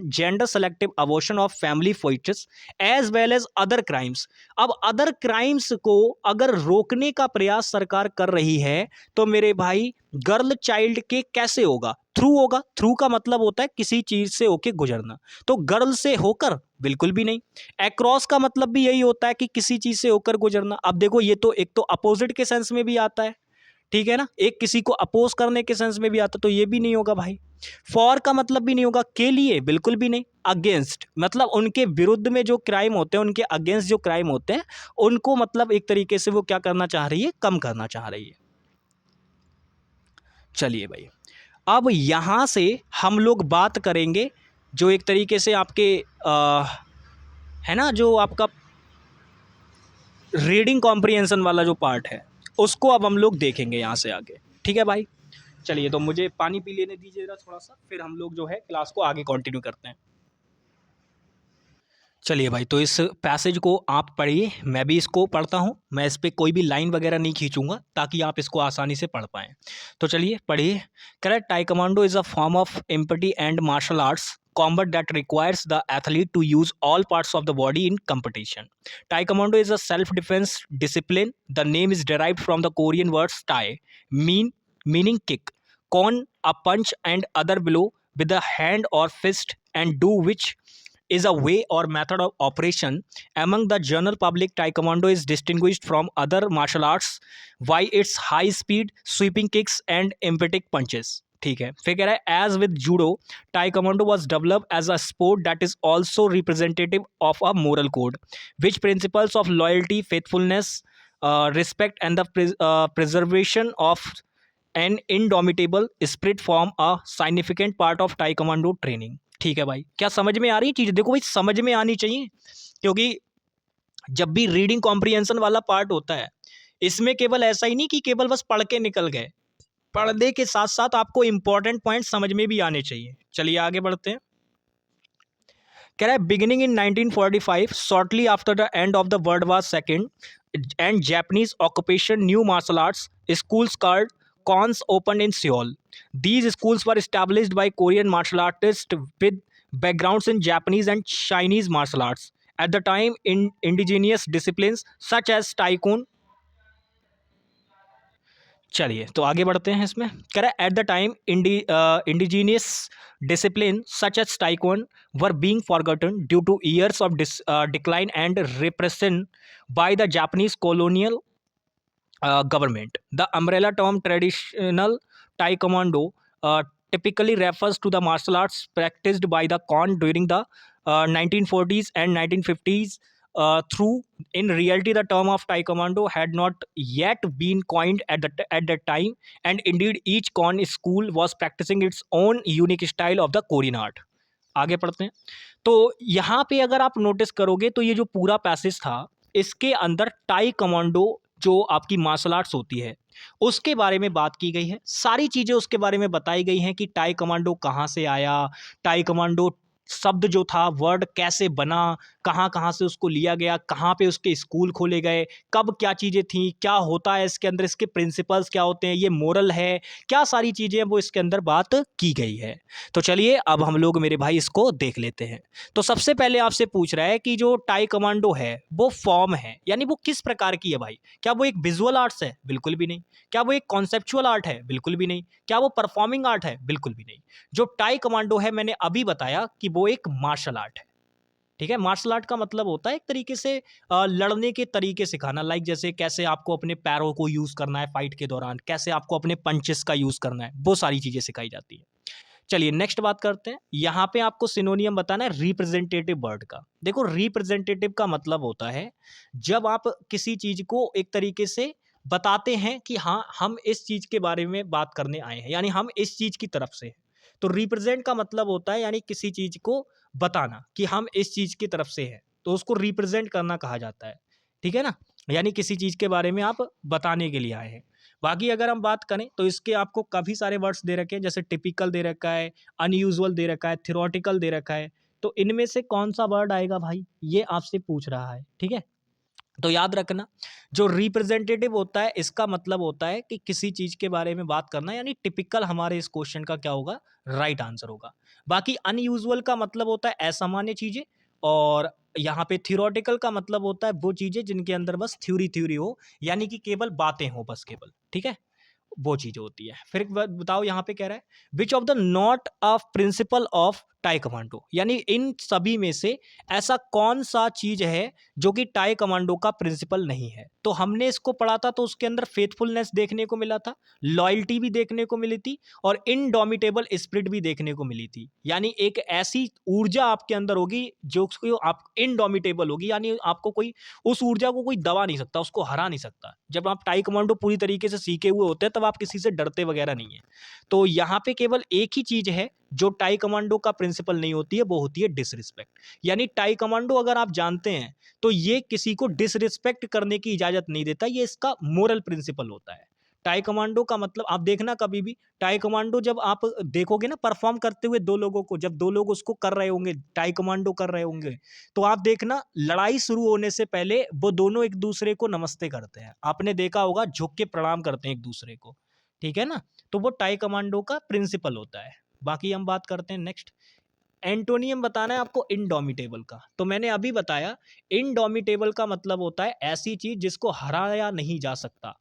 gender selective abortion of family foetus as well as other crimes। अब अदर क्राइम्स को अगर रोकने का प्रयास सरकार कर रही है, तो मेरे भाई गर्ल चाइल्ड के कैसे होगा? थ्रू होगा। थ्रू का मतलब होता है किसी चीज से होके गुजरना, तो गर्ल से होकर? बिल्कुल भी नहीं। अक्रॉस का मतलब भी यही होता है कि किसी चीज से होकर गुजरना। अब देखो ये तो एक तो अपोजिट के सेंस में भी आता है, ठीक है ना, एक किसी को अपोज करने के सेंस में भी आता, तो ये भी नहीं होगा भाई। फॉर का मतलब भी नहीं होगा, के लिए बिल्कुल भी नहीं। अगेंस्ट मतलब उनके विरुद्ध में जो क्राइम होते हैं, उनके अगेंस्ट जो क्राइम होते हैं, उनको मतलब एक तरीके से वो क्या करना चाह रही है? कम करना चाह रही है। चलिए भाई, अब यहां से हम लोग बात करेंगे जो एक तरीके से आपके है ना, जो आपका रीडिंग कॉम्प्रिहेंशन वाला जो पार्ट है, उसको अब हम लोग देखेंगे यहाँ से आगे। ठीक है भाई, चलिए तो मुझे पानी पी लेने दीजिए जरा थोड़ा सा, फिर हम लोग जो है क्लास को आगे कंटिन्यू करते हैं। चलिए भाई, तो इस पैसेज को आप पढ़िए, मैं भी इसको पढ़ता हूँ। मैं इस पर कोई भी लाइन वगैरह नहीं खींचूंगा ताकि आप इसको आसानी से पढ़ पाएँ। तो चलिए पढ़िए। Correct, taekwondo is a form of empty and martial arts combat that requires the athlete to use all parts of the body in competition. Taekwondo is a self-defense discipline. The name is derived from the Korean words "tae", meaning kick, con a punch and other blow with a hand or fist, and do, which is a way or method of operation. Among the general public, Taekwondo is distinguished from other martial arts by its high speed, sweeping kicks and emphatic punches. ठीक है, फिर कह रहा है as with judo, taekwondo was develop as a sport that is also representative of a moral code which principles of loyalty, faithfulness, respect and the preservation of an indomitable spirit form a significant part of taekwondo training. ठीक है भाई, क्या समझ में आ रही है चीज़? देखो भाई, समझ में आनी चाहिए, क्योंकि जब भी रीडिंग कॉम्प्रिहेंशन वाला पार्ट होता है, इसमें केवल ऐसा ही नहीं कि केवल बस पढ़ के निकल गए, पढ़ने के साथ साथ आपको इंपॉर्टेंट पॉइंट समझ में भी आने चाहिए। चलिए आगे बढ़ते हैं। कह रहा है beginning in 1945, shortly after the end of the world war second and Japanese occupation, new martial arts schools called cons opened in Seoul. These schools were established by Korean martial artists with backgrounds in Japanese and Chinese martial arts. At the time, in indigenous disciplines such as Taekwondo, चलिए तो आगे बढ़ते हैं इसमें। कह रहा है at the time indigenous discipline such as taekwon were being forgotten due to years of decline and repression by the Japanese colonial government. The umbrella term traditional taekwondo typically refers to the martial arts practiced by the Khan during the 1940s and 1950s. Through in reality, the term of Taekwondo had not yet been coined at that time, and indeed each Khan school was practicing its own unique style of the Korean art. आगे पढ़ते हैं। तो यहाँ पे अगर आप notice करोगे तो ये जो पूरा पैसेज था इसके अंदर टाई कमांडो जो आपकी मार्शल आर्ट्स होती है उसके बारे में बात की गई है। सारी चीज़ें उसके बारे में बताई गई हैं कि टाई कमांडो कहाँ से आया, टाई कमांडो शब्द जो था वर्ड कैसे बना, कहाँ कहाँ से उसको लिया गया, कहाँ पे उसके स्कूल खोले गए, कब क्या चीज़ें थी, क्या होता है इसके अंदर, इसके प्रिंसिपल्स क्या होते हैं, ये मोरल है, क्या सारी चीज़ें वो इसके अंदर बात की गई है। तो चलिए अब हम लोग मेरे भाई इसको देख लेते हैं। तो सबसे पहले आपसे पूछ रहा है कि जो टाई कमांडो है वो फॉर्म है, यानी वो किस प्रकार की है भाई। क्या वो एक विजुअल आर्ट्स है? बिल्कुल भी नहीं। क्या वो एक कॉन्सेप्चुअल आर्ट है? बिल्कुल भी नहीं। क्या वो परफॉर्मिंग आर्ट है? बिल्कुल भी नहीं। जो टाई कमांडो है मैंने अभी बताया कि वो एक मार्शल आर्ट है। ठीक है, मार्शल आर्ट का मतलब होता है एक तरीके से लड़ने के तरीके सिखाना, लाइक जैसे कैसे आपको अपने पैरों को यूज करना है फाइट के दौरान, कैसे आपको अपने पंचेस का यूज करना है, वो सारी चीजें सिखाई जाती है। चलिए नेक्स्ट बात करते हैं। यहां पे आपको सिनोनियम बताना है रिप्रेजेंटेटिव वर्ड का। देखो रिप्रेजेंटेटिव का मतलब होता है जब आप किसी चीज को एक तरीके से बताते हैं कि हाँ हम इस चीज के बारे में बात करने आए हैं, यानी हम इस चीज की तरफ से हैं। तो रिप्रेजेंट का मतलब होता है यानी किसी चीज को बताना कि हम इस चीज की तरफ से हैं, तो उसको रिप्रेजेंट करना कहा जाता है। ठीक है ना, यानी किसी चीज के बारे में आप बताने के लिए आए हैं। बाकी अगर हम बात करें तो इसके आपको काफ़ी सारे वर्ड्स दे रखे हैं, जैसे टिपिकल दे रखा है, अनयूजुअल दे रखा है, थियोरेटिकल दे रखा है। तो इनमें से कौन सा वर्ड आएगा भाई, ये आपसे पूछ रहा है। ठीक है, तो याद रखना जो रिप्रेजेंटेटिव होता है इसका मतलब होता है कि किसी चीज के बारे में बात करना, यानी टिपिकल हमारे इस क्वेश्चन का क्या होगा, राइट आंसर होगा। बाकी अनयूजुअल का मतलब होता है असामान्य चीजें, और यहाँ पे थियोरेटिकल का मतलब होता है वो चीजें जिनके अंदर बस थ्योरी हो, यानी कि केवल बातें हो बस केवल। ठीक है, वो चीज होती है। फिर एक बात बताओ, यहाँ पे कह रहा है which of the not of principle of tie commando, यानी इन सभी में से ऐसा कौन सा चीज है जो कि टाई कमांडो का प्रिंसिपल नहीं है। तो हमने इसको पढ़ा था तो उसके अंदर फेथफुलनेस देखने को मिला था, लॉयल्टी भी देखने को मिली थी, और इनडोमिटेबल स्पिरिट भी देखने को मिली थी। यानी एक ऐसी ऊर्जा आपके अंदर होगी जो आप इनडोमिटेबल होगी, यानी आपको कोई उस ऊर्जा को कोई दबा नहीं सकता, उसको हरा नहीं सकता। जब आप टाई कमांडो पूरी तरीके से सीखे हुए होते हैं तब आप किसी से डरते वगैरह नहीं है। तो यहाँ पे केवल एक ही चीज है जो टाई कमांडो का प्रिंसिपल नहीं होती है, वो होती है डिसरिस्पेक्ट। यानी टाई कमांडो अगर आप जानते हैं तो ये किसी को डिसरिस्पेक्ट करने की इजाजत नहीं देता, ये इसका मोरल प्रिंसिपल होता है। टाई कमांडो का मतलब आप देखना कभी भी टाई कमांडो जब आप देखोगे ना परफॉर्म करते हुए दो लोगों को, जब दो लोग उसको कर रहे होंगे, टाई कमांडो कर रहे होंगे, तो आप देखना लड़ाई शुरू होने से पहले वो दोनों एक दूसरे को नमस्ते करते हैं। आपने देखा होगा झुक के प्रणाम करते हैं एक दूसरे को। ठीक है ना, तो वो टाई कमांडो का प्रिंसिपल होता है। बाकी हम बात करते हैं नेक्स्ट, एंटोनियम बताना है आपको इनडोमिटेबल का। तो मैंने अभी बताया इनडोमिटेबल का मतलब होता है ऐसी चीज जिसको हराया नहीं जा सकता।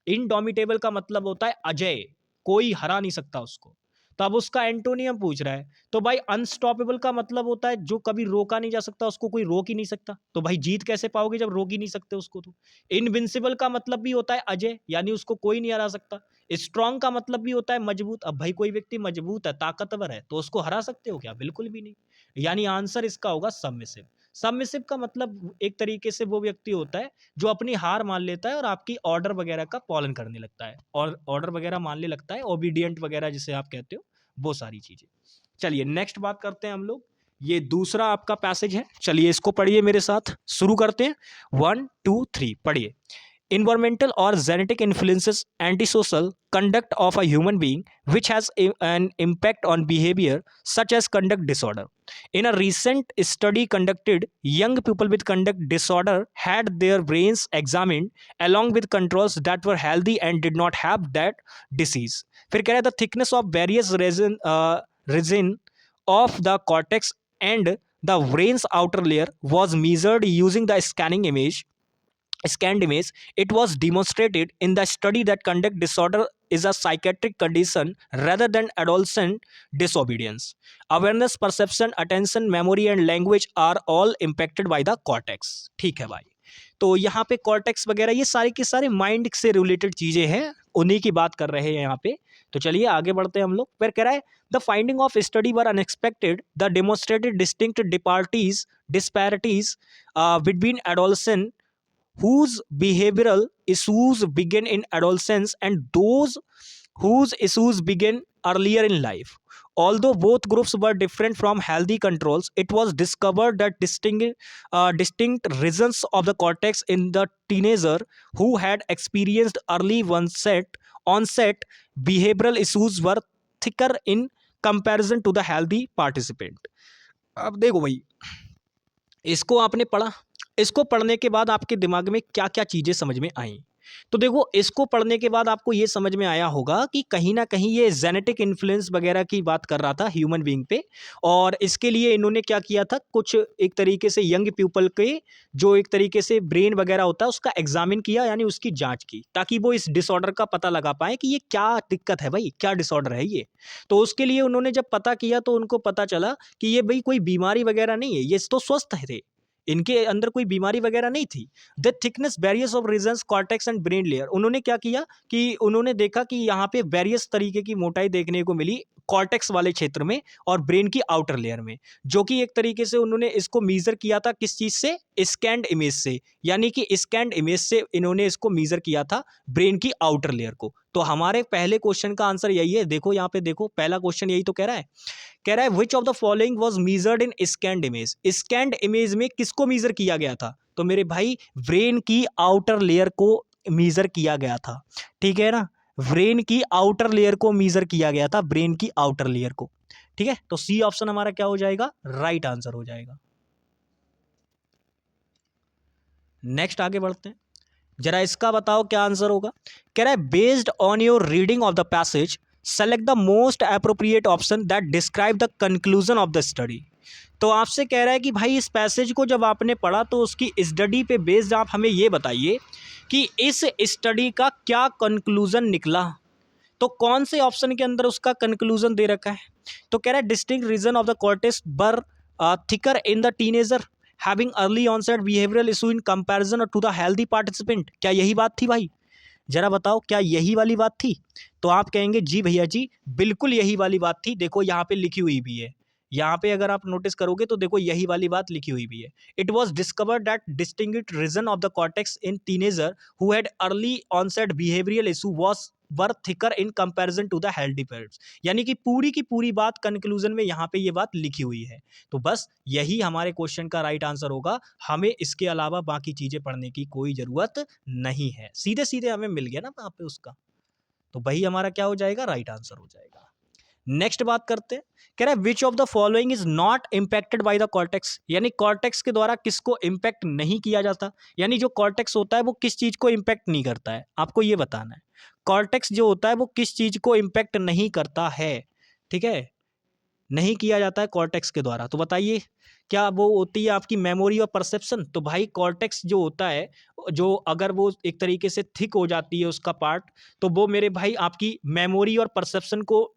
इनडोमिटेबल का मतलब होता है अजय, कोई हरा नहीं सकता उसको। तो अब उसका एंटोनियम पूछ रहा है, तो भाई अनस्टॉपेबल का मतलब होता है जो कभी रोका नहीं जा सकता, उसको कोई रोक ही नहीं सकता। तो भाई जीत कैसे पाओगे जब रोक ही नहीं सकते उसको। तो इनविंसिबल का मतलब भी होता है अजय, यानी उसको कोई नहीं हरा सकता। स्ट्रांग का मतलब भी होता है मजबूत। अब भाई कोई व्यक्ति मजबूत है, ताकतवर है, तो उसको हरा सकते हो क्या? बिल्कुल भी नहीं। यानी आंसर इसका होगा सबमिसिव। सबमिसिव का मतलब एक तरीके से वो व्यक्ति होता है जो अपनी हार मान लेता है और आपकी ऑर्डर वगैरह का पालन करने लगता है, और ऑर्डर वगैरह मानने लगता है, ओबीडियंट वगैरह जिसे आप कहते हो, वो सारी चीजें। चलिए नेक्स्ट बात करते हैं हम लोग। ये दूसरा आपका पैसेज है, चलिए इसको पढ़िए मेरे साथ, शुरू करते हैं। 1 2 3 पढ़िए। Environmental or genetic influences antisocial conduct of a human being, which has an impact on behavior, such as conduct disorder. In a recent study conducted, young people with conduct disorder had their brains examined along with controls that were healthy and did not have that disease. फिर कह रहा है the thickness of various region of the cortex and the brain's outer layer was measured using the scanned image. It was demonstrated in the study that conduct disorder is a psychiatric condition rather than adolescent disobedience. Awareness, perception, attention, memory and language are all impacted by the cortex. ठीक है भाई, तो यहाँ पे cortex वगैरह ये सारी की सारी माइंड से रिलेटेड चीज़ें हैं। उन्हीं की बात कर रहे हैं यहाँ पे। तो चलिए आगे बढ़ते हैं हम लोग। फिर कह रहा है the finding of study were unexpected, the demonstrated distinct disparities between adolescent whose behavioral issues begin in adolescence and those whose issues begin earlier in life. Although both groups were different from healthy controls, it was discovered that distinct regions of the cortex in the teenager who had experienced early onset behavioral issues were thicker in comparison to the healthy participant. अब देखो भाई, इसको आपने पढ़ा, इसको पढ़ने के बाद आपके दिमाग में क्या क्या चीज़ें समझ में आई। तो देखो, इसको पढ़ने के बाद आपको ये समझ में आया होगा कि कहीं ना कहीं ये जेनेटिक इन्फ्लुएंस वगैरह की बात कर रहा था ह्यूमन बीइंग पे, और इसके लिए इन्होंने क्या किया था, कुछ एक तरीके से यंग पीपल के जो एक तरीके से ब्रेन वगैरह होता है उसका एग्जामिन किया, यानी उसकी जांच की, ताकि वो इस डिसऑर्डर का पता लगा पाए कि ये क्या दिक्कत है भाई, क्या डिसऑर्डर है ये। तो उसके लिए उन्होंने जब पता किया तो उनको पता चला कि ये भाई कोई बीमारी वगैरह नहीं है, ये तो स्वस्थ थे, इनके अंदर कोई बीमारी वगैरह नहीं थी। The thickness barriers of regions cortex and brain layer, उन्होंने क्या किया कि उन्होंने देखा कि यहाँ पे वेरियस तरीके की मोटाई देखने को मिली कॉर्टेक्स वाले क्षेत्र में और ब्रेन की आउटर लेयर में, जो कि एक तरीके से उन्होंने इसको मीजर किया था किस चीज से, स्कैन्ड इमेज से, यानी कि स्कैन्ड इमेज से इन्होंने इसको मीजर किया था ब्रेन की आउटर लेयर को। तो हमारे पहले क्वेश्चन का आंसर यही है। देखो यहाँ पे, देखो पहला क्वेश्चन यही तो कह रहा है which of the following was measured in scanned image. Scanned image में किसको मीजर किया गया था, तो मेरे भाई ब्रेन की आउटर लेयर को मीजर किया गया था, ठीक है ना, ब्रेन की आउटर लेयर को मीजर किया गया था, ब्रेन की आउटर लेयर को, ठीक है। तो सी ऑप्शन हमारा क्या हो जाएगा, राइट आंसर हो जाएगा। नेक्स्ट आगे बढ़ते हैं, जरा इसका बताओ क्या आंसर होगा। कह रहा है based on your reading of the passage select the most appropriate option that describe the conclusion of the study. तो आपसे कह रहा है कि भाई इस पैसेज को जब आपने पढ़ा तो उसकी स्टडी पे बेस्ड आप हमें ये बताइए कि इस स्टडी का क्या कंक्लूजन निकला। तो कौन से ऑप्शन के अंदर उसका कंक्लूजन दे रखा है, तो कह रहा है distinct region of the cortex were thicker in the teenager having early onset behavioural issue in comparison to the healthy participant. क्या यही बात थी भाई, जरा बताओ क्या यही वाली बात थी। तो आप कहेंगे जी भैया जी बिल्कुल यही वाली बात थी। देखो यहाँ पे लिखी हुई भी है, यहाँ पे अगर आप नोटिस करोगे तो देखो यही वाली बात लिखी हुई भी है। It was discovered that distinguished region of the cortex in teenager who had early onset behavioural issue was were thicker in comparison to the healthy parents. यानी कि पूरी की पूरी बात कंक्लूजन में यहाँ पे ये बात लिखी हुई है। तो बस यही हमारे क्वेश्चन का राइट आंसर होगा, हमें इसके अलावा बाकी चीजें पढ़ने की कोई जरूरत नहीं है, सीधे सीधे हमें मिल गया ना वहाँ पे उसका। तो वही हमारा क्या हो जाएगा, राइट आंसर हो जाएगा। नेक्स्ट बात करते हैं, कह रहा है which of the following is not impacted by the cortex. यानी कॉर्टेक्स के द्वारा किसको इम्पैक्ट नहीं किया जाता, यानी जो कॉर्टेक्स होता है वो किस चीज को इम्पैक्ट नहीं करता है, आपको ये बताना है। कॉर्टेक्स जो होता है वो किस चीज को इम्पैक्ट नहीं करता है, ठीक है, नहीं किया जाता है कॉर्टेक्स के द्वारा। तो बताइए क्या वो होती है आपकी मेमोरी और परसेप्शन। तो भाई कॉर्टेक्स जो होता है, जो अगर वो एक तरीके से थिक हो जाती है उसका पार्ट, तो वो मेरे भाई आपकी मेमोरी और परसेप्शन को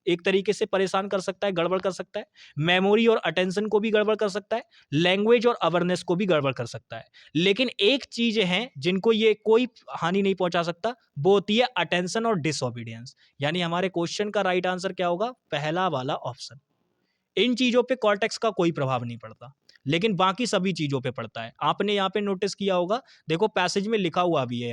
एक तरीके से परेशान कर सकता है, गड़बड़ कर सकता है। मेमोरी और अटेंशन को भी गड़बड़ कर सकता है, लैंग्वेज और अवेयरनेस को भी गड़बड़ कर सकता है। लेकिन एक चीज है जिनको ये कोई हानि नहीं पहुंचा सकता, वो होती है अटेंशन और डिसओबीडियंस। यानी हमारे क्वेश्चन का राइट आंसर क्या होगा, पहला वाला ऑप्शन। इन चीजों पे कॉर्टेक्स का कोई प्रभाव नहीं पड़ता, लेकिन बाकी सभी चीजों पे पड़ता है। आपने यहाँ पे नोटिस किया होगा, देखो पैसेज में लिखा हुआ भी है,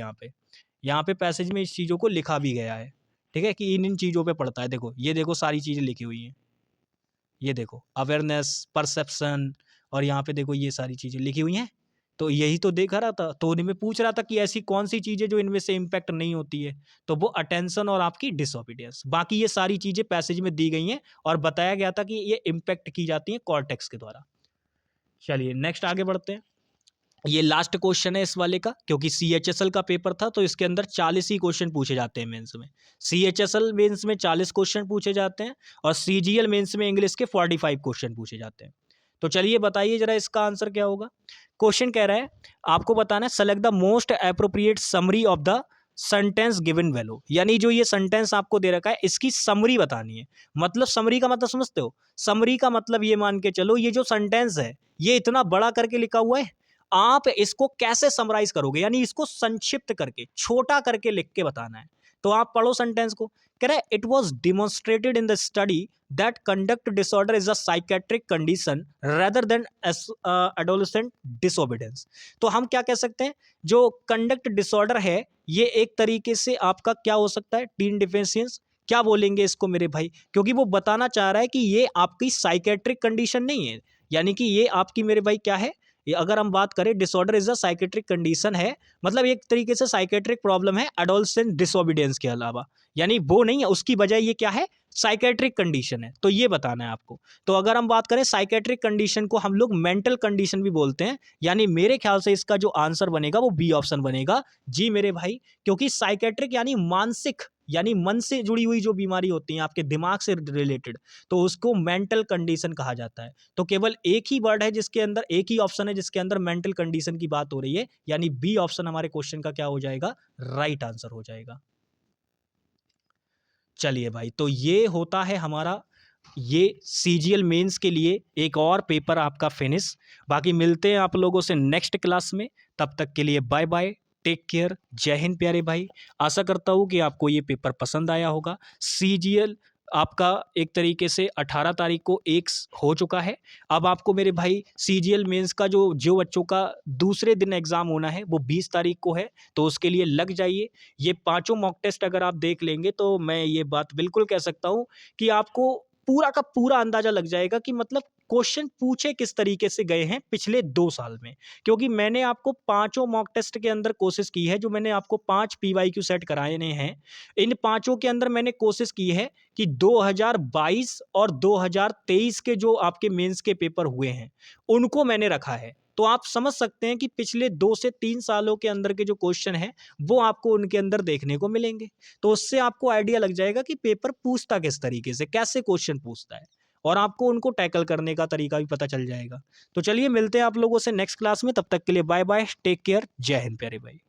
यहाँ पे पैसेज में इस चीजों को लिखा भी गया है, ठीक है, कि इन इन चीजों पे पड़ता है। देखो ये देखो सारी चीजें लिखी हुई हैं, ये देखो अवेयरनेस, परसेप्शन, और यहाँ पे देखो ये सारी चीजें लिखी हुई हैं। तो यही तो देखा रहा था, तो उन्हें पूछ रहा था कि ऐसी कौन सी चीजें जो इनमें से इम्पैक्ट नहीं होती है, तो वो अटेंशन और आपकी डिसओबीडियंस। बाकी ये सारी चीजें पैसेज में दी गई हैं और बताया गया था कि ये इम्पैक्ट की जाती हैं कॉर्टेक्स के द्वारा। चलिए नेक्स्ट आगे बढ़ते हैं, ये लास्ट क्वेश्चन है इस वाले का, क्योंकि CHSL का पेपर था तो इसके अंदर 40 ही क्वेश्चन पूछे जाते हैं मेंस में। CHSL मेंस में 40 क्वेश्चन पूछे जाते हैं और CGL मेंस में इंग्लिश के 45 क्वेश्चन पूछे जाते हैं। तो चलिए बताइए जरा इसका आंसर क्या होगा। क्वेश्चन कह रहा है आपको बताना है select the most appropriate summary of the sentence given value. यानी जो ये सेंटेंस आपको दे रखा है इसकी समरी बतानी है। मतलब समरी का मतलब समझते हो, समरी का मतलब ये मान के चलो ये जो सेंटेंस है ये इतना बड़ा करके लिखा हुआ है, आप इसको कैसे समराइज करोगे, यानी इसको संक्षिप्त करके छोटा करके लिख के बताना है। तो आप पढ़ो सेंटेंस को। कह रहा है it was demonstrated in the study that conduct disorder is a psychiatric condition rather than adolescent disobedience. तो हम क्या कह सकते हैं, जो कंडक्ट डिसऑर्डर है ये एक तरीके से आपका क्या हो सकता है, टीन डिफेंशियंस। क्या बोलेंगे इसको मेरे भाई, क्योंकि वो बताना चाह रहा है कि ये आपकी साइकेट्रिक कंडीशन नहीं है, यानी कि ये आपकी मेरे भाई क्या है, ये अगर हम बात करें disorder is a psychiatric condition है, मतलब एक तरीके से साइकेट्रिक प्रॉब्लम है एडोलेसेंट डिसोबीडियंस के अलावा, यानी वो नहीं है, उसकी बजाय ये क्या है, साइकेट्रिक कंडीशन है। तो ये बताना है आपको। तो अगर हम बात करें साइकेट्रिक कंडीशन को हम लोग मेंटल कंडीशन भी बोलते हैं, यानी मेरे ख्याल से इसका जो आंसर बनेगा वो बी ऑप्शन बनेगा। जी मेरे भाई, क्योंकि साइकेट्रिक यानी मानसिक, यानी मन से जुड़ी हुई जो बीमारी होती है आपके दिमाग से रिलेटेड, तो उसको मेंटल कंडीशन कहा जाता है। तो केवल एक ही वर्ड है जिसके अंदर, एक ही ऑप्शन है जिसके अंदर मेंटल कंडीशन की बात हो रही है, यानी बी ऑप्शन हमारे क्वेश्चन का क्या हो जाएगा, राइट आंसर हो जाएगा। चलिए भाई, तो ये होता है हमारा ये सीजीएल मेंस के लिए एक और पेपर आपका फिनिश। बाकी मिलते हैं आप लोगों से नेक्स्ट क्लास में, तब तक के लिए बाय बाय, टेक केयर, जय हिंद प्यारे भाई। आशा करता हूँ कि आपको ये पेपर पसंद आया होगा। सीजीएल आपका एक तरीके से 18 तारीख को एक हो चुका है। अब आपको मेरे भाई सीजीएल मेंस का जो बच्चों का दूसरे दिन एग्ज़ाम होना है वो 20 तारीख को है, तो उसके लिए लग जाइए। ये पांचों मॉक टेस्ट अगर आप देख लेंगे तो मैं ये बात बिल्कुल कह सकता हूँ कि आपको पूरा का पूरा अंदाजा लग जाएगा कि मतलब क्वेश्चन पूछे किस तरीके से गए हैं पिछले 2 साल में। क्योंकि मैंने आपको पांचों मॉक टेस्ट के अंदर कोशिश की है, जो मैंने आपको 5 पीवाईक्यू सेट कराए हैं, इन पांचों के अंदर मैंने कोशिश की है कि 2022 और 2023 के जो आपके मेंस के पेपर हुए हैं उनको मैंने रखा है। तो आप समझ सकते हैं कि पिछले 2 से 3 सालों के अंदर के जो क्वेश्चन हैं वो आपको उनके अंदर देखने को मिलेंगे। तो उससे आपको आइडिया लग जाएगा कि पेपर पूछता किस तरीके से, कैसे क्वेश्चन पूछता है, और आपको उनको टैकल करने का तरीका भी पता चल जाएगा। तो चलिए मिलते हैं आप लोगों से नेक्स्ट क्लास में, तब तक के लिए बाय बाय, टेक केयर, जय हिंद प्यारे भाई।